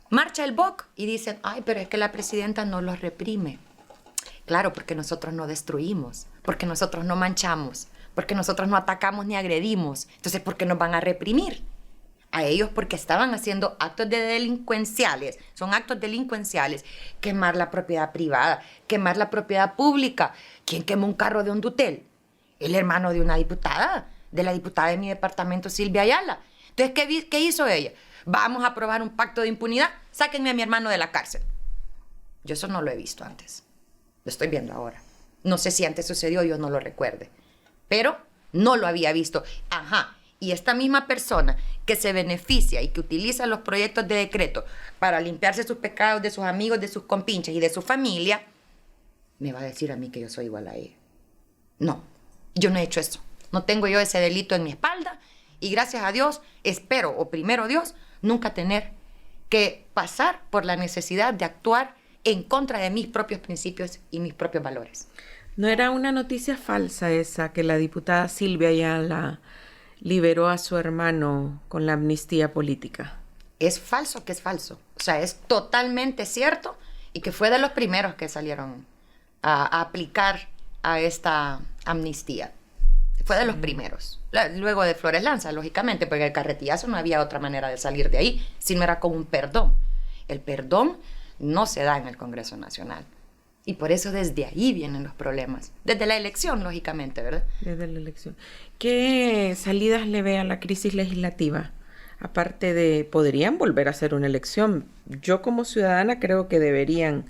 S3: marcha el BOC y dicen, ay, pero es que la presidenta no los reprime. Claro, porque nosotros no destruimos, porque nosotros no manchamos, porque nosotros no atacamos ni agredimos. Entonces, ¿por qué nos van a reprimir? A ellos porque estaban haciendo actos delincuenciales, son actos delincuenciales. Quemar la propiedad privada, quemar la propiedad pública. ¿Quién quemó un carro de Hondutel? El hermano de una diputada, de la diputada de mi departamento, Silvia Ayala. Entonces, ¿qué hizo ella? Vamos a aprobar un pacto de impunidad, sáquenme a mi hermano de la cárcel. Yo eso no lo he visto antes. Lo estoy viendo ahora. No sé si antes sucedió, yo no lo recuerde. Pero no lo había visto. Ajá. Y esta misma persona que se beneficia y que utiliza los proyectos de decreto para limpiarse sus pecados de sus amigos, de sus compinches y de su familia, me va a decir a mí que yo soy igual a ella. No, yo no he hecho eso. No tengo yo ese delito en mi espalda y gracias a Dios, espero, o primero Dios, nunca tener que pasar por la necesidad de actuar en contra de mis propios principios y mis propios valores.
S2: ¿No era una noticia falsa esa que la diputada Silvia Ayala liberó a su hermano con la amnistía política?
S3: Es falso que es falso. O sea, es totalmente cierto y que fue de los primeros que salieron a aplicar a esta amnistía. Fue de los primeros. Luego de Flores Lanza, lógicamente, porque el carretillazo no había otra manera de salir de ahí, sino era con un perdón. El perdón no se da en el Congreso Nacional. Y por eso desde ahí vienen los problemas. Desde la elección, lógicamente, ¿verdad?
S2: Desde la elección. ¿Qué salidas le ve a la crisis legislativa? Aparte de, podrían volver a hacer una elección. Yo como ciudadana creo que deberían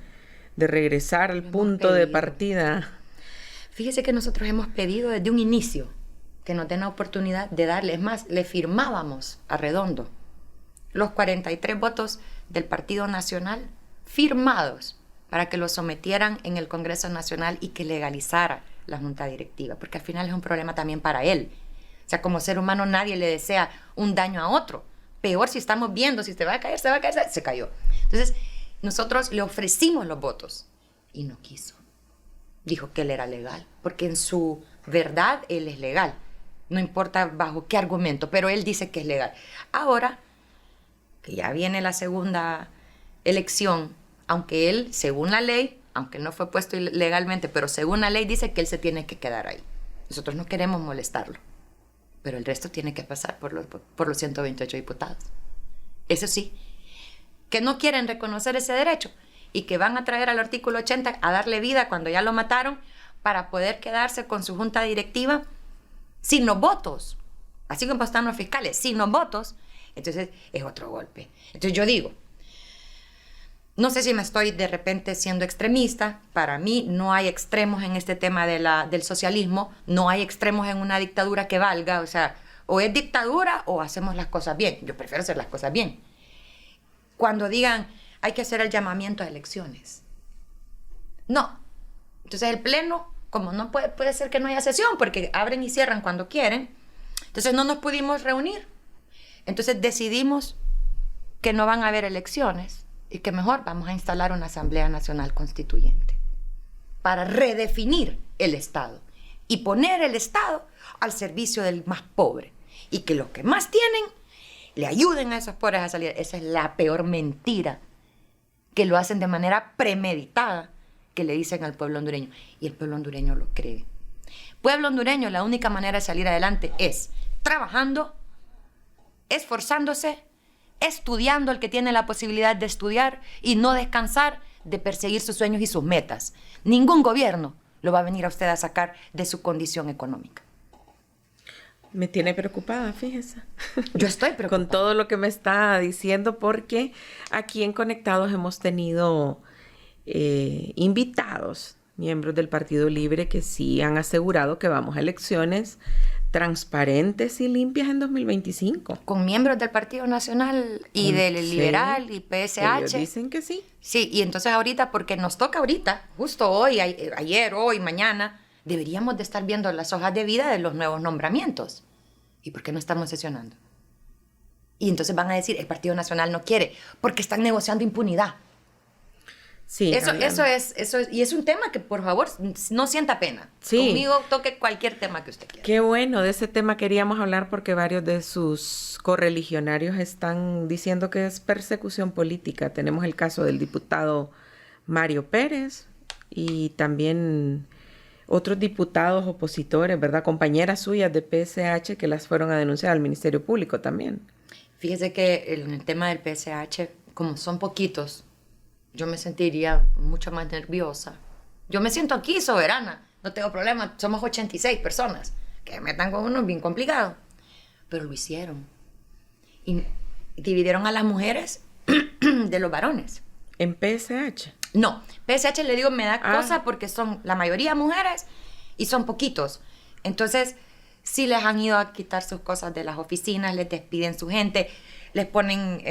S2: de regresar al punto de partida.
S3: Fíjese que nosotros hemos pedido desde un inicio que nos den la oportunidad de darle. Es más, le firmábamos a Redondo los 43 votos del Partido Nacional firmados para que lo sometieran en el Congreso Nacional y que legalizara la Junta Directiva, porque al final es un problema también para él. O sea, como ser humano nadie le desea un daño a otro. Peor si estamos viendo, si se va a caer, se cayó. Entonces, nosotros le ofrecimos los votos y no quiso. Dijo que él era legal, porque en su verdad él es legal. No importa bajo qué argumento, pero él dice que es legal. Ahora, que ya viene la segunda elección, aunque él, según la ley, aunque no fue puesto legalmente, pero según la ley dice que él se tiene que quedar ahí. Nosotros no queremos molestarlo, pero el resto tiene que pasar por los 128 diputados. Eso sí, que no quieren reconocer ese derecho y que van a traer al artículo 80 a darle vida cuando ya lo mataron para poder quedarse con su junta directiva sin los votos, así como están los fiscales, sin los votos. Entonces es otro golpe. Entonces yo digo, no sé si me estoy de repente siendo extremista. Para mí no hay extremos en este tema del socialismo, no hay extremos en una dictadura que valga. O sea, o es dictadura o hacemos las cosas bien. Yo prefiero hacer las cosas bien. Cuando digan, hay que hacer el llamamiento a elecciones. No. Entonces el pleno, como no puede ser que no haya sesión, porque abren y cierran cuando quieren, entonces no nos pudimos reunir. Entonces decidimos que no van a haber elecciones y que mejor vamos a instalar una Asamblea Nacional Constituyente. para redefinir el Estado y poner el Estado al servicio del más pobre. Y que los que más tienen le ayuden a esos pobres a salir. Esa es la peor mentira, que lo hacen de manera premeditada, que le dicen al pueblo hondureño. Y el pueblo hondureño lo cree. Pueblo hondureño, la única manera de salir adelante es trabajando, esforzándose, estudiando, el que tiene la posibilidad de estudiar y no descansar de perseguir sus sueños y sus metas. Ningún gobierno lo va a venir a usted a sacar de su condición económica.
S2: Me tiene preocupada, fíjese.
S3: Yo estoy preocupada.
S2: Con todo lo que me está diciendo, porque aquí en Conectados hemos tenido invitados, miembros del Partido Libre, que sí han asegurado que vamos a elecciones transparentes y limpias en 2025.
S3: Con miembros del Partido Nacional y del Liberal y PSH.
S2: Ellos dicen que sí.
S3: Sí, y entonces ahorita, porque nos toca ahorita, justo hoy, ayer, hoy, mañana, deberíamos de estar viendo las hojas de vida de los nuevos nombramientos. ¿Y por qué no estamos sesionando? Y entonces van a decir, el Partido Nacional no quiere, porque están negociando impunidad.
S2: Sí,
S3: eso es, y es un tema que, por favor, no sienta pena.
S2: Sí.
S3: Conmigo toque cualquier tema que usted quiera.
S2: Qué bueno, de ese tema queríamos hablar porque varios de sus correligionarios están diciendo que es persecución política. Tenemos el caso del diputado Mario Pérez y también otros diputados opositores, ¿verdad? Compañeras suyas de PSH que las fueron a denunciar al Ministerio Público también.
S3: Fíjese que en el tema del PSH, como son poquitos, yo me sentiría mucho más nerviosa. Yo me siento aquí soberana, no tengo problema, somos 86 personas, que metan con uno es bien complicado. Pero lo hicieron. Y dividieron a las mujeres de los varones.
S2: ¿En PSH?
S3: No, PSH le digo me da cosa porque son la mayoría mujeres y son poquitos. Entonces, sí les han ido a quitar sus cosas de las oficinas, les despiden su gente, les ponen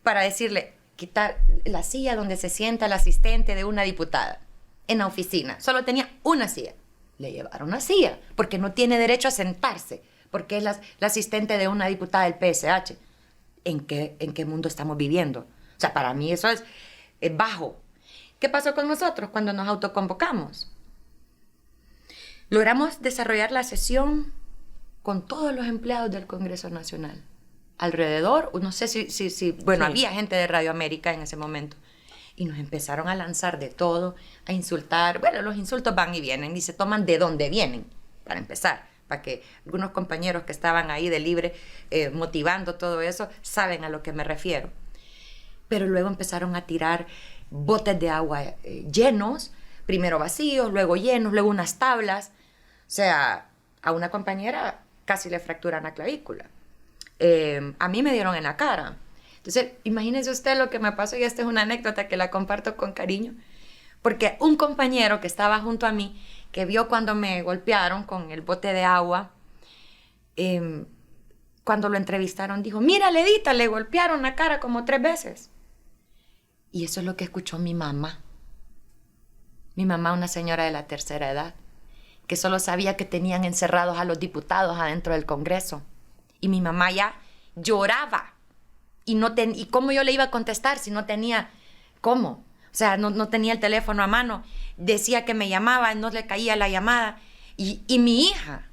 S3: para decirle, quitar la silla donde se sienta el asistente de una diputada en la oficina. Solo tenía una silla. Le llevaron una silla porque no tiene derecho a sentarse, porque es la asistente de una diputada del PSH. ¿En qué mundo estamos viviendo? O sea, para mí eso es bajo. ¿Qué pasó con nosotros cuando nos autoconvocamos? Logramos desarrollar la sesión con todos los empleados del Congreso Nacional. Alrededor, no sé bueno, sí. Había gente de Radio América en ese momento. Y nos empezaron a lanzar de todo, a insultar. Bueno, los insultos van y vienen y se toman de dónde vienen, para empezar. Para que algunos compañeros que estaban ahí de Libre motivando todo eso, saben a lo que me refiero. Pero luego empezaron a tirar botes de agua llenos, primero vacíos, luego llenos, luego unas tablas. O sea, a una compañera casi le fracturan la clavícula. A mí me dieron en la cara. Entonces, imagínese usted lo que me pasó, y esta es una anécdota que la comparto con cariño, porque un compañero que estaba junto a mí, que vio cuando me golpearon con el bote de agua, cuando lo entrevistaron, dijo, mira, Ledita, le golpearon la cara como 3 veces. Y eso es lo que escuchó mi mamá. Mi mamá, una señora de la tercera edad, que solo sabía que tenían encerrados a los diputados adentro del Congreso. Y mi mamá ya lloraba. ¿Y cómo yo le iba a contestar si no tenía cómo? O sea, no tenía el teléfono a mano. Decía que me llamaba, no le caía la llamada. Y mi hija,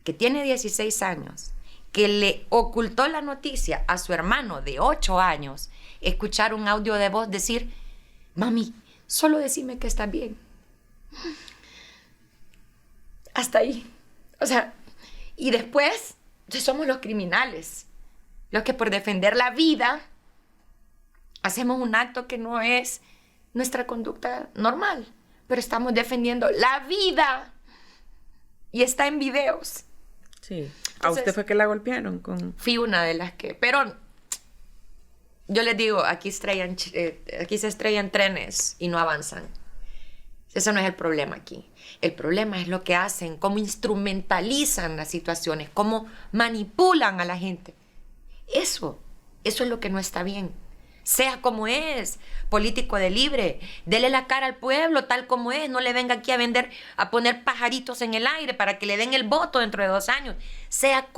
S3: que tiene 16 años, que le ocultó la noticia a su hermano de 8 años, escuchar un audio de voz decir, mami, solo decime que estás bien. Hasta ahí. O sea, y después somos los criminales, los que por defender la vida hacemos un acto que no es nuestra conducta normal, pero estamos defendiendo la vida y está en videos.
S2: Sí. ¿A usted fue que la golpearon?
S3: Fui una de las que, pero yo les digo, aquí se estrellan trenes y no avanzan. Eso no es el problema aquí. El problema es lo que hacen, cómo instrumentalizan las situaciones, cómo manipulan a la gente. Eso es lo que no está bien. Sea como es, político de Libre, dele la cara al pueblo tal como es, no le venga aquí a poner pajaritos en el aire para que le den el voto dentro de 2 años. Sea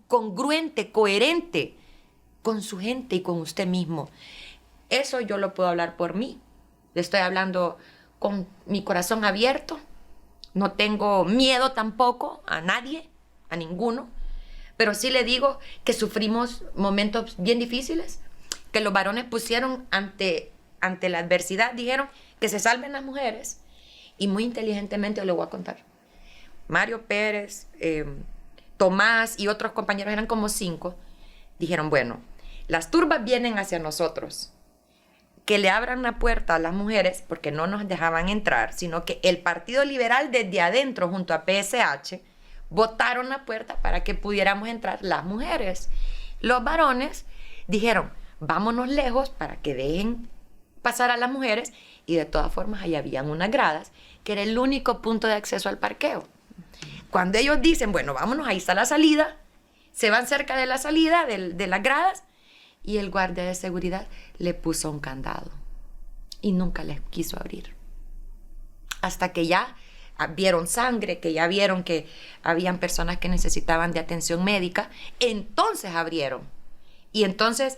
S3: congruente, coherente con su gente y con usted mismo. Eso yo lo puedo hablar por mí. Le estoy hablando con mi corazón abierto, no tengo miedo tampoco a nadie, a ninguno, pero sí le digo que sufrimos momentos bien difíciles, que los varones pusieron ante la adversidad, dijeron que se salven las mujeres, y muy inteligentemente lo voy a contar. Mario Pérez, Tomás y otros compañeros, eran como 5, dijeron, bueno, las turbas vienen hacia nosotros, que le abran la puerta a las mujeres, porque no nos dejaban entrar, sino que el Partido Liberal desde adentro, junto a PSH, botaron la puerta para que pudiéramos entrar las mujeres. Los varones dijeron, vámonos lejos para que dejen pasar a las mujeres, y de todas formas ahí habían unas gradas, que era el único punto de acceso al parqueo. Cuando ellos dicen, bueno, vámonos, ahí está la salida, se van cerca de la salida, de las gradas, y el guardia de seguridad le puso un candado y nunca les quiso abrir. Hasta que ya vieron sangre, que ya vieron que habían personas que necesitaban de atención médica, entonces abrieron. Y entonces,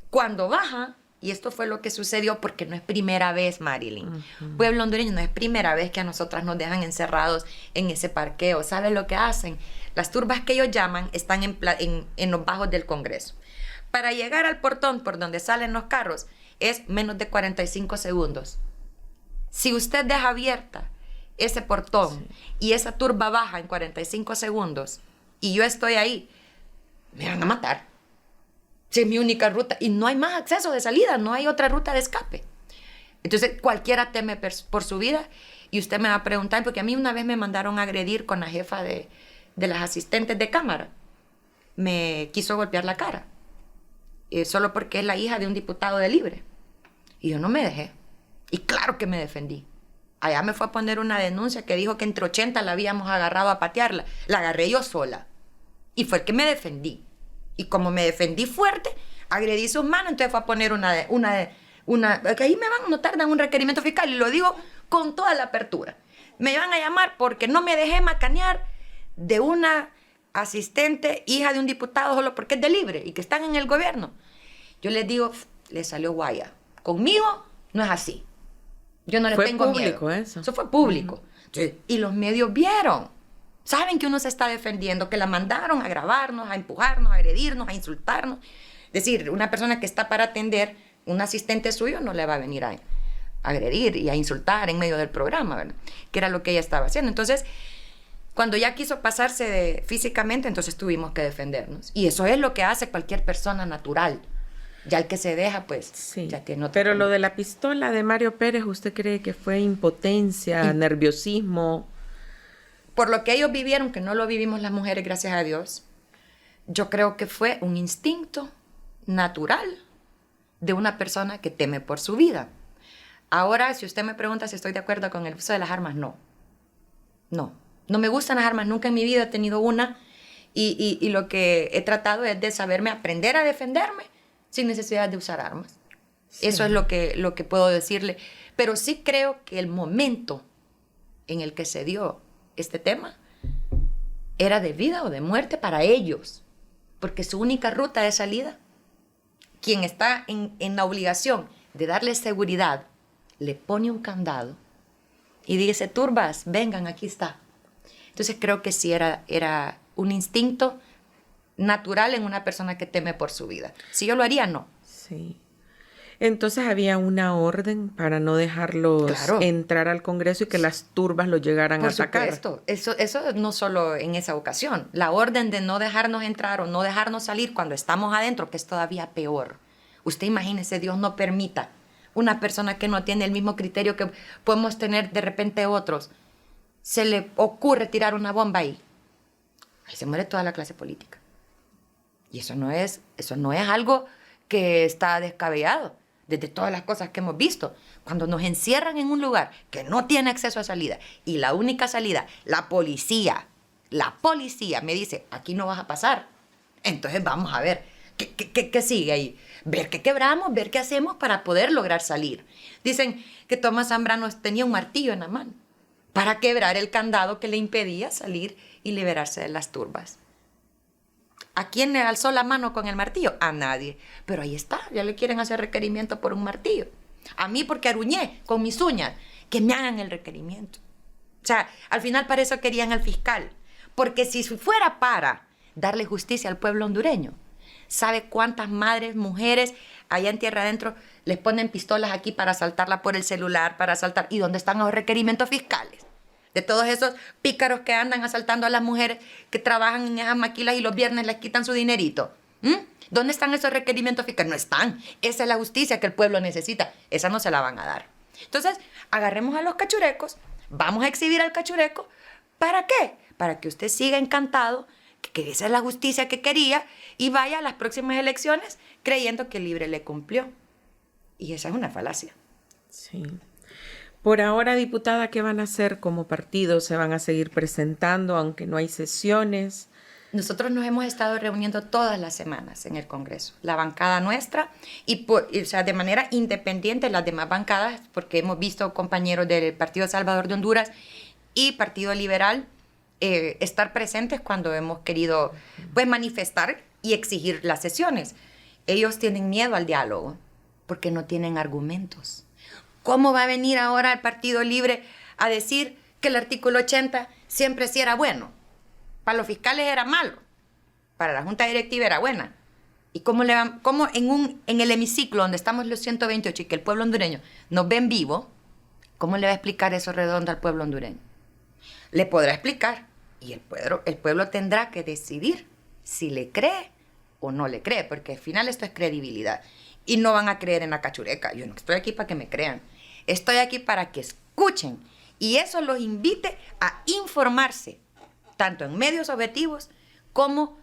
S3: cuando baja, y esto fue lo que sucedió, porque no es primera vez, Marilyn. Pueblo hondureño, no es primera vez que a nosotras nos dejan encerrados en ese parqueo. ¿Saben lo que hacen? Las turbas que ellos llaman están en los bajos del Congreso. Para llegar al portón por donde salen los carros es menos de 45 segundos. Si usted deja abierta ese portón y esa turba baja en 45 segundos y yo estoy ahí, me van a matar. Si es mi única ruta y no hay más acceso de salida, no hay otra ruta de escape. Entonces cualquiera teme por su vida, y usted me va a preguntar, porque a mí una vez me mandaron a agredir con la jefa de las asistentes de cámara. Me quiso golpear la cara. Solo porque es la hija de un diputado de Libre. Y yo no me dejé. Y claro que me defendí. Allá me fue a poner una denuncia que dijo que entre 80 la habíamos agarrado a patearla. La agarré yo sola. Y fue el que me defendí. Y como me defendí fuerte, agredí sus manos, entonces fue a poner que ahí me van a notar, dan un requerimiento fiscal, y lo digo con toda la apertura. Me van a llamar porque no me dejé macanear de una asistente, hija de un diputado, solo porque es de Libre y que están en el gobierno. Yo les digo, le salió guaya. Conmigo no es así. Yo no le tengo miedo.
S2: Fue público eso.
S3: Eso fue público. Sí. Y los medios vieron. Saben que uno se está defendiendo, que la mandaron a grabarnos, a empujarnos, a agredirnos, a insultarnos. Es decir, una persona que está para atender, un asistente suyo no le va a venir a agredir y a insultar en medio del programa, ¿verdad? Que era lo que ella estaba haciendo. Entonces, cuando ya quiso pasarse físicamente, entonces tuvimos que defendernos. Y eso es lo que hace cualquier persona natural. Ya el que se deja, pues,
S2: sí.
S3: Ya tiene otra.
S2: Pero lo de la pistola de Mario Pérez, ¿usted cree que fue impotencia, nerviosismo?
S3: Por lo que ellos vivieron, que no lo vivimos las mujeres, gracias a Dios, yo creo que fue un instinto natural de una persona que teme por su vida. Ahora, si usted me pregunta si estoy de acuerdo con el uso de las armas, no. No me gustan las armas, nunca en mi vida he tenido una, y lo que he tratado es de saberme aprender a defenderme sin necesidad de usar armas. Sí. Eso es lo que puedo decirle. Pero sí creo que el momento en el que se dio este tema era de vida o de muerte para ellos, porque su única ruta de salida, quien está en la obligación de darle seguridad, le pone un candado y dice, turbas, vengan, aquí está. Entonces creo que sí era un instinto natural en una persona que teme por su vida. Si yo lo haría, no.
S2: Sí. Entonces había una orden para no dejarlos entrar al Congreso y que las turbas lo llegaran a atacar.
S3: Por supuesto. Eso no solo en esa ocasión. La orden de no dejarnos entrar o no dejarnos salir cuando estamos adentro, que es todavía peor. Usted imagínese, Dios no permita una persona que no tiene el mismo criterio que podemos tener de repente otros, se le ocurre tirar una bomba ahí. Ahí se muere toda la clase política. Y eso no es algo que está descabellado. Desde todas las cosas que hemos visto, cuando nos encierran en un lugar que no tiene acceso a salida, y la única salida, la policía me dice, aquí no vas a pasar, entonces vamos a ver, ¿qué sigue ahí? Ver qué quebramos, ver qué hacemos para poder lograr salir. Dicen que Tomás Zambrano tenía un martillo en la mano para quebrar el candado que le impedía salir y liberarse de las turbas. ¿A quién le alzó la mano con el martillo? A nadie. Pero ahí está, ya le quieren hacer requerimiento por un martillo. A mí porque aruñé con mis uñas que me hagan el requerimiento. O sea, al final para eso querían al fiscal. Porque si fuera para darle justicia al pueblo hondureño, ¿sabe cuántas madres, mujeres allá en tierra adentro les ponen pistolas aquí para asaltarla por el celular, para asaltar? ¿Y dónde están los requerimientos fiscales? De todos esos pícaros que andan asaltando a las mujeres que trabajan en esas maquilas y los viernes les quitan su dinerito. ¿Dónde están esos requerimientos fiscales? No están. Esa es la justicia que el pueblo necesita. Esa no se la van a dar. Entonces, agarremos a los cachurecos, vamos a exhibir al cachureco. ¿Para qué? Para que usted siga encantado, que esa es la justicia que quería, y vaya a las próximas elecciones creyendo que Libre le cumplió. Y esa es una falacia.
S2: Sí. Por ahora, diputada, ¿qué van a hacer como partido? ¿Se van a seguir presentando aunque no hay sesiones?
S3: Nosotros nos hemos estado reuniendo todas las semanas en el Congreso, la bancada nuestra, o sea, de manera independiente las demás bancadas, porque hemos visto compañeros del Partido Salvador de Honduras y Partido Liberal estar presentes cuando hemos querido pues, manifestar y exigir las sesiones. Ellos tienen miedo al diálogo porque no tienen argumentos. ¿Cómo va a venir ahora el Partido Libre a decir que el artículo 80 siempre sí era bueno? Para los fiscales era malo, para la Junta Directiva era buena. ¿Y cómo en el hemiciclo donde estamos los 128 y que el pueblo hondureño nos ven vivo, cómo le va a explicar eso redondo al pueblo hondureño? Le podrá explicar y el pueblo tendrá que decidir si le cree o no le cree, porque al final esto es credibilidad. Y no van a creer en la cachureca. Yo no estoy aquí para que me crean. Estoy aquí para que escuchen. Y eso los invite a informarse, tanto en medios objetivos como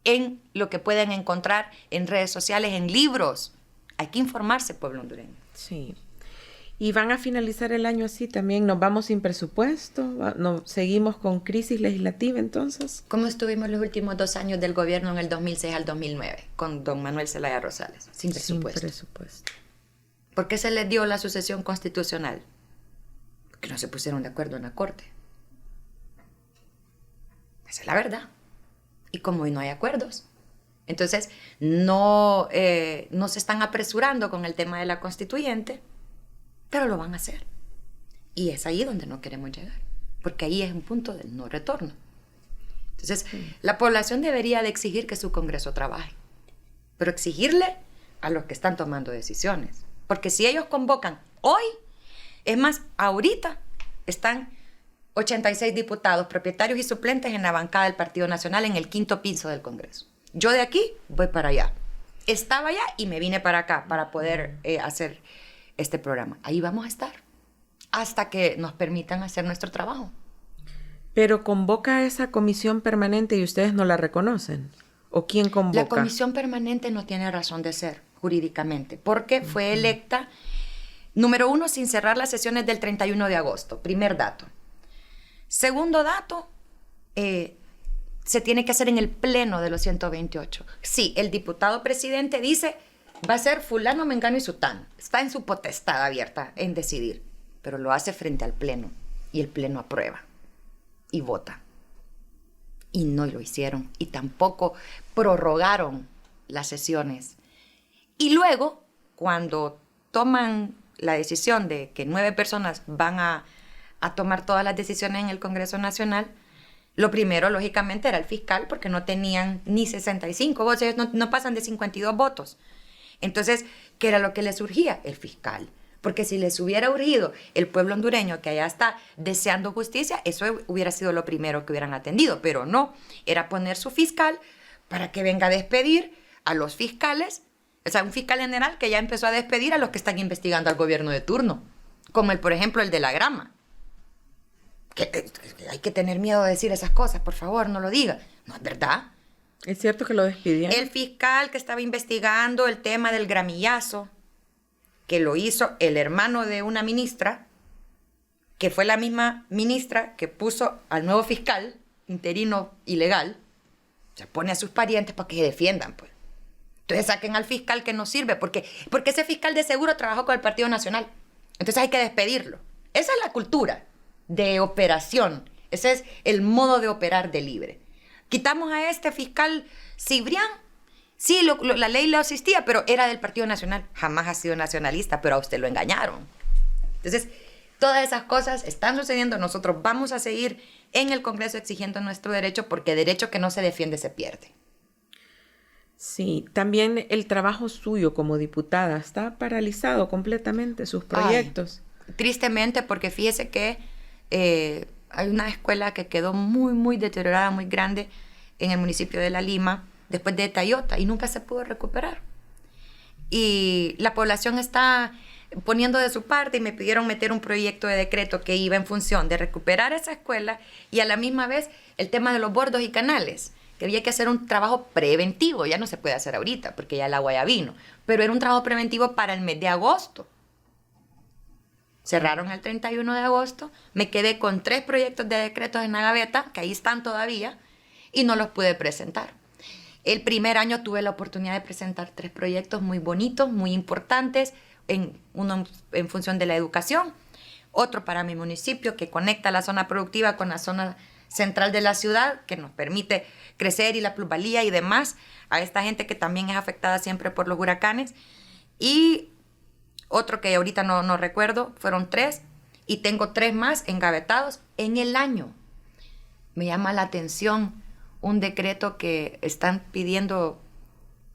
S3: en lo que pueden encontrar en redes sociales, en libros. Hay que informarse, pueblo hondureño.
S2: Sí. ¿Y van a finalizar el año así también? ¿Nos vamos sin presupuesto? ¿Seguimos con crisis legislativa entonces?
S3: ¿Cómo estuvimos los últimos 2 años del gobierno en el 2006 al 2009 con don Manuel Zelaya Rosales? Sin presupuesto.
S2: Sin presupuesto.
S3: ¿Por qué se les dio la sucesión constitucional? Porque no se pusieron de acuerdo en la Corte. Esa es la verdad. Y como hoy no hay acuerdos, entonces no se están apresurando con el tema de la constituyente, pero lo van a hacer. Y es ahí donde no queremos llegar, porque ahí es un punto del no retorno. Entonces, la población debería de exigir que su Congreso trabaje, pero exigirle a los que están tomando decisiones. Porque si ellos convocan hoy, es más, ahorita están 86 diputados, propietarios y suplentes en la bancada del Partido Nacional en el 5º piso del Congreso. Yo de aquí voy para allá. Estaba allá y me vine para acá para poder hacer este programa. Ahí vamos a estar hasta que nos permitan hacer nuestro trabajo.
S2: Pero convoca a esa comisión permanente y ustedes no la reconocen. ¿O quién convoca?
S3: La comisión permanente no tiene razón de ser jurídicamente porque fue electa, número 1, sin cerrar las sesiones del 31 de agosto. Primer dato. Segundo dato, se tiene que hacer en el pleno de los 128. Sí, el diputado presidente dice, va a ser fulano, mengano y sutano. Está en su potestad abierta en decidir, pero lo hace frente al pleno y el pleno aprueba y vota. Y no lo hicieron y tampoco prorrogaron las sesiones. Y luego, cuando toman la decisión de que 9 personas van a tomar todas las decisiones en el Congreso Nacional, lo primero, lógicamente, era el fiscal, porque no tenían ni 65 votos, ellos no pasan de 52 votos. Entonces, ¿qué era lo que les urgía? El fiscal. Porque si les hubiera urgido el pueblo hondureño, que allá está deseando justicia, eso hubiera sido lo primero que hubieran atendido, pero no, era poner su fiscal para que venga a despedir a los fiscales, o sea, un fiscal general que ya empezó a despedir a los que están investigando al gobierno de turno, como por ejemplo, el de la Grama. Que hay que tener miedo de decir esas cosas, por favor, no lo diga. No es verdad.
S2: ¿Es cierto que lo despidieron?
S3: El fiscal que estaba investigando el tema del gramillazo, que lo hizo el hermano de una ministra, que fue la misma ministra que puso al nuevo fiscal interino ilegal, se pone a sus parientes para que se defiendan, pues. Entonces saquen al fiscal que no sirve, porque ese fiscal de seguro trabajó con el Partido Nacional. Entonces hay que despedirlo. Esa es la cultura de operación. Ese es el modo de operar de Libre. Quitamos a este fiscal Cibrián. Sí, la ley lo asistía, pero era del Partido Nacional. Jamás ha sido nacionalista, pero a usted lo engañaron. Entonces, Todas esas cosas están sucediendo. Nosotros vamos a seguir en el Congreso exigiendo nuestro derecho, porque derecho que no se defiende se pierde.
S2: Sí, también el trabajo suyo como diputada está paralizado completamente, sus proyectos.
S3: Ay, tristemente, porque fíjese que hay una escuela que quedó muy, muy deteriorada, muy grande en el municipio de La Lima, después de Tayota, y nunca se pudo recuperar. Y la población está poniendo de su parte y me pidieron meter un proyecto de decreto que iba en función de recuperar esa escuela y a la misma vez el tema de los bordos y canales, que había que hacer un trabajo preventivo. Ya no se puede hacer ahorita porque ya el agua ya vino, pero era un trabajo preventivo para el mes de agosto. Cerraron el 31 de agosto, me quedé con 3 proyectos de decretos en la gaveta, que ahí están todavía, y no los pude presentar. El primer año tuve la oportunidad de presentar 3 proyectos muy bonitos, muy importantes, uno en función de la educación, otro para mi municipio que conecta la zona productiva con la zona central de la ciudad, que nos permite crecer y la plusvalía y demás a esta gente que también es afectada siempre por los huracanes, y otro que ahorita no recuerdo. Fueron 3 y tengo 3 más engavetados en el año. Me llama la atención un decreto que están pidiendo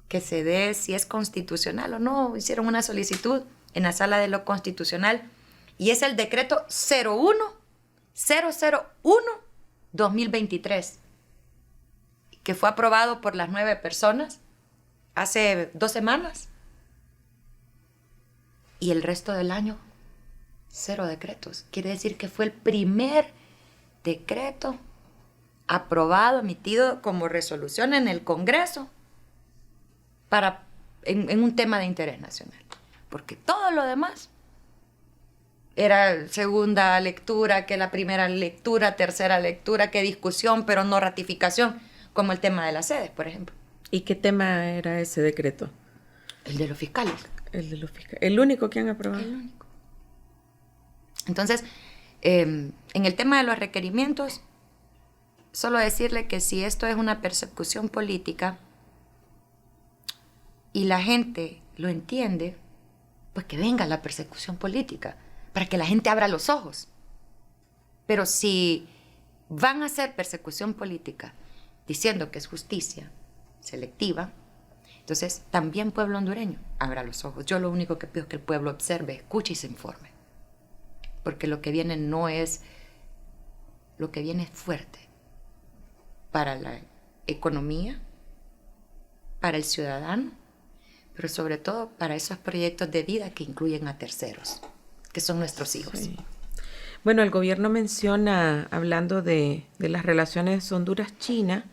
S3: que se dé si es constitucional o no. Hicieron una solicitud en la sala de lo constitucional y es el decreto 001-2023, que fue aprobado por las 9 personas hace 2 semanas. Y el resto del año, 0 decretos. Quiere decir que fue el primer decreto aprobado, emitido como resolución en el Congreso en un tema de interés nacional. Porque todo lo demás era segunda lectura, que la primera lectura, tercera lectura, que discusión, pero no ratificación, como el tema de las sedes, por ejemplo.
S2: ¿Y qué tema era ese decreto?
S3: El de los fiscales.
S2: El de los fiscales. ¿El único que han aprobado?
S3: El único. Entonces, en el tema de los requerimientos, solo decirle que si esto es una persecución política y la gente lo entiende, pues que venga la persecución política, para que la gente abra los ojos. Pero si van a hacer persecución política diciendo que es justicia selectiva, entonces también pueblo hondureño abra los ojos. Yo lo único que pido es que el pueblo observe, escuche y se informe. Porque lo que viene es fuerte para la economía, para el ciudadano, pero sobre todo para esos proyectos de vida que incluyen a terceros, que son nuestros hijos.
S2: Sí. Bueno, el gobierno menciona, hablando de las relaciones Honduras-China,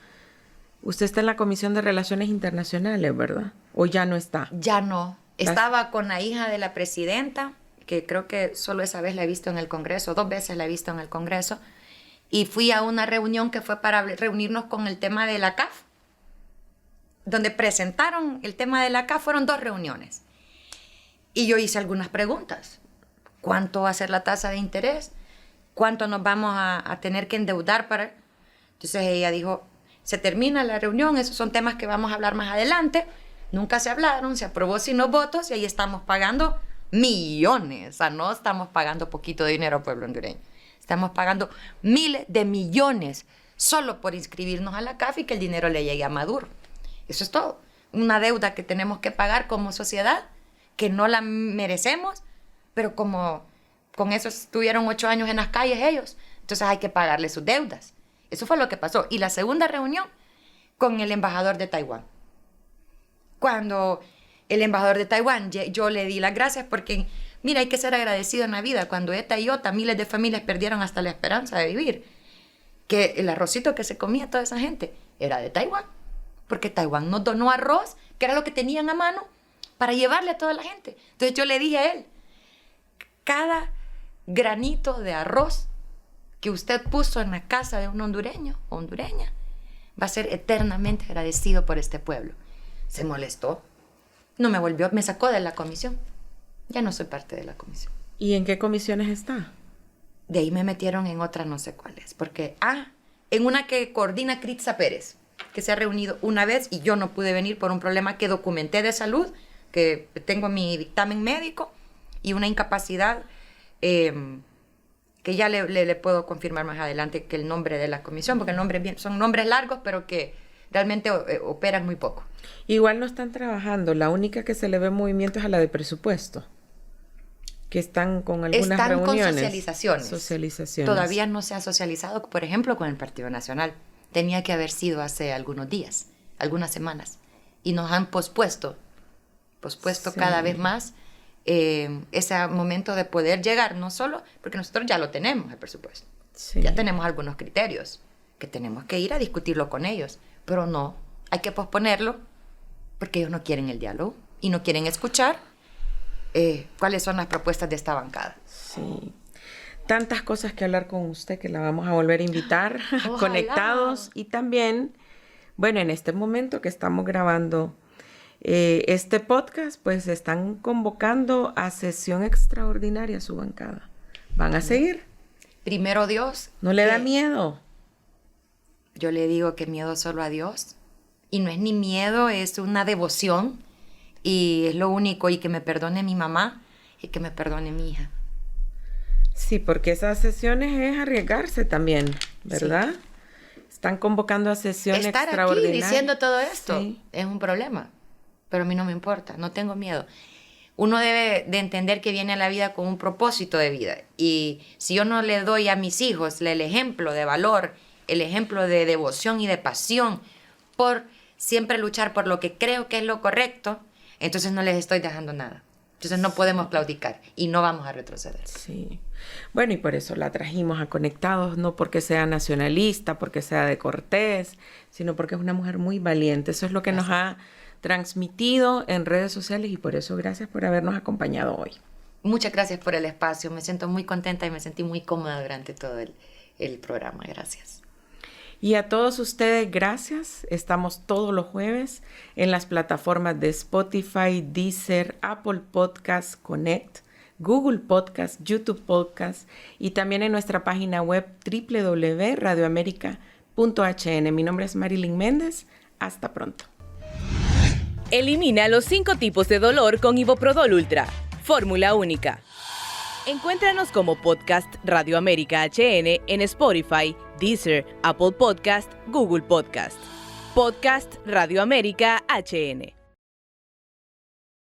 S2: usted está en la Comisión de Relaciones Internacionales, ¿verdad? ¿O ya no está?
S3: Ya no. Estaba con la hija de la presidenta, que creo que solo esa vez la he visto en el Congreso, 2 veces la he visto en el Congreso, y fui a una reunión que fue para reunirnos con el tema de la CAF, donde presentaron el tema de la CAF. Fueron 2 reuniones. Y yo hice algunas preguntas. ¿Cuánto va a ser la tasa de interés? ¿Cuánto nos vamos a tener que endeudar para...? Entonces ella dijo, se termina la reunión, esos son temas que vamos a hablar más adelante. Nunca se hablaron, se aprobó sin los votos y ahí estamos pagando millones. O sea, no estamos pagando poquito de dinero al pueblo hondureño. Estamos pagando miles de millones solo por inscribirnos a la CAF y que el dinero le llegue a Maduro. Eso es todo. Una deuda que tenemos que pagar como sociedad, que no la merecemos, pero como con eso estuvieron 8 años en las calles ellos, entonces hay que pagarle sus deudas. Eso fue lo que pasó. Y la segunda reunión con el embajador de Taiwán. Cuando el embajador de Taiwán, yo le di las gracias porque, mira, hay que ser agradecido en la vida. Cuando ETA y OTA, miles de familias perdieron hasta la esperanza de vivir. Que el arrocito que se comía toda esa gente era de Taiwán. Porque Taiwán nos donó arroz, que era lo que tenían a mano, para llevarle a toda la gente. Entonces yo le dije a él, cada granito de arroz que usted puso en la casa de un hondureño o hondureña va a ser eternamente agradecido por este pueblo. Se molestó, me sacó de la comisión. Ya no soy parte de la comisión.
S2: ¿Y en qué comisiones está?
S3: De ahí me metieron en otra, no sé cuál es, porque, en una que coordina Critza Pérez, que se ha reunido una vez y yo no pude venir por un problema que documenté de salud, que tengo mi dictamen médico y una incapacidad que ya le puedo confirmar más adelante que el nombre de la comisión, porque son nombres largos, pero que realmente operan muy poco.
S2: Igual no están trabajando, la única que se le ve movimiento es a la de presupuesto, que están con algunas reuniones.
S3: Con socializaciones. Todavía no se ha socializado, por ejemplo, con el Partido Nacional. Tenía que haber sido hace algunos días, algunas semanas, y nos han pospuesto sí. Cada vez más ese momento de poder llegar, no solo, porque nosotros ya lo tenemos, el presupuesto. Sí. Ya tenemos algunos criterios que tenemos que ir a discutirlo con ellos, pero no, hay que posponerlo porque ellos no quieren el diálogo y no quieren escuchar cuáles son las propuestas de esta bancada.
S2: Sí. Tantas cosas que hablar con usted que la vamos a volver a invitar.
S3: Ojalá.
S2: Conectados. Y también, bueno, en este momento que estamos grabando este podcast, pues están convocando a sesión extraordinaria su bancada. ¿Van a seguir?
S3: Primero Dios.
S2: ¿No le da miedo?
S3: Yo le digo que miedo solo a Dios. Y no es ni miedo, es una devoción. Y es lo único. Y que me perdone mi mamá y que me perdone mi hija.
S2: Sí, porque esas sesiones es arriesgarse también, ¿verdad? Sí. Están convocando a sesiones extraordinarias.
S3: Estar aquí diciendo todo esto
S2: sí.
S3: Es un problema. Pero a mí no me importa, no tengo miedo. Uno debe de entender que viene a la vida con un propósito de vida. Y si yo no le doy a mis hijos el ejemplo de valor, el ejemplo de devoción y de pasión por siempre luchar por lo que creo que es lo correcto, entonces no les estoy dejando nada. Entonces no podemos claudicar y no vamos a retroceder.
S2: Sí. Bueno, y por eso la trajimos a Conectados, no porque sea nacionalista, porque sea de Cortés, sino porque es una mujer muy valiente. Eso es lo que nos ha transmitido en redes sociales y por eso gracias por habernos acompañado hoy.
S3: Muchas gracias por el espacio. Me siento muy contenta y me sentí muy cómoda durante todo el programa. Gracias.
S2: Y a todos ustedes, gracias. Estamos todos los jueves en las plataformas de Spotify, Deezer, Apple Podcasts, Connect, Google Podcasts, YouTube Podcasts y también en nuestra página web www.radioamerica.hn. Mi nombre es Marilyn Méndez. Hasta pronto.
S1: Elimina los 5 tipos de dolor con Iboprodol Ultra. Fórmula única. Encuéntranos como Podcast Radio América HN en Spotify, Deezer, Apple Podcast, Google Podcast. Podcast Radio América HN.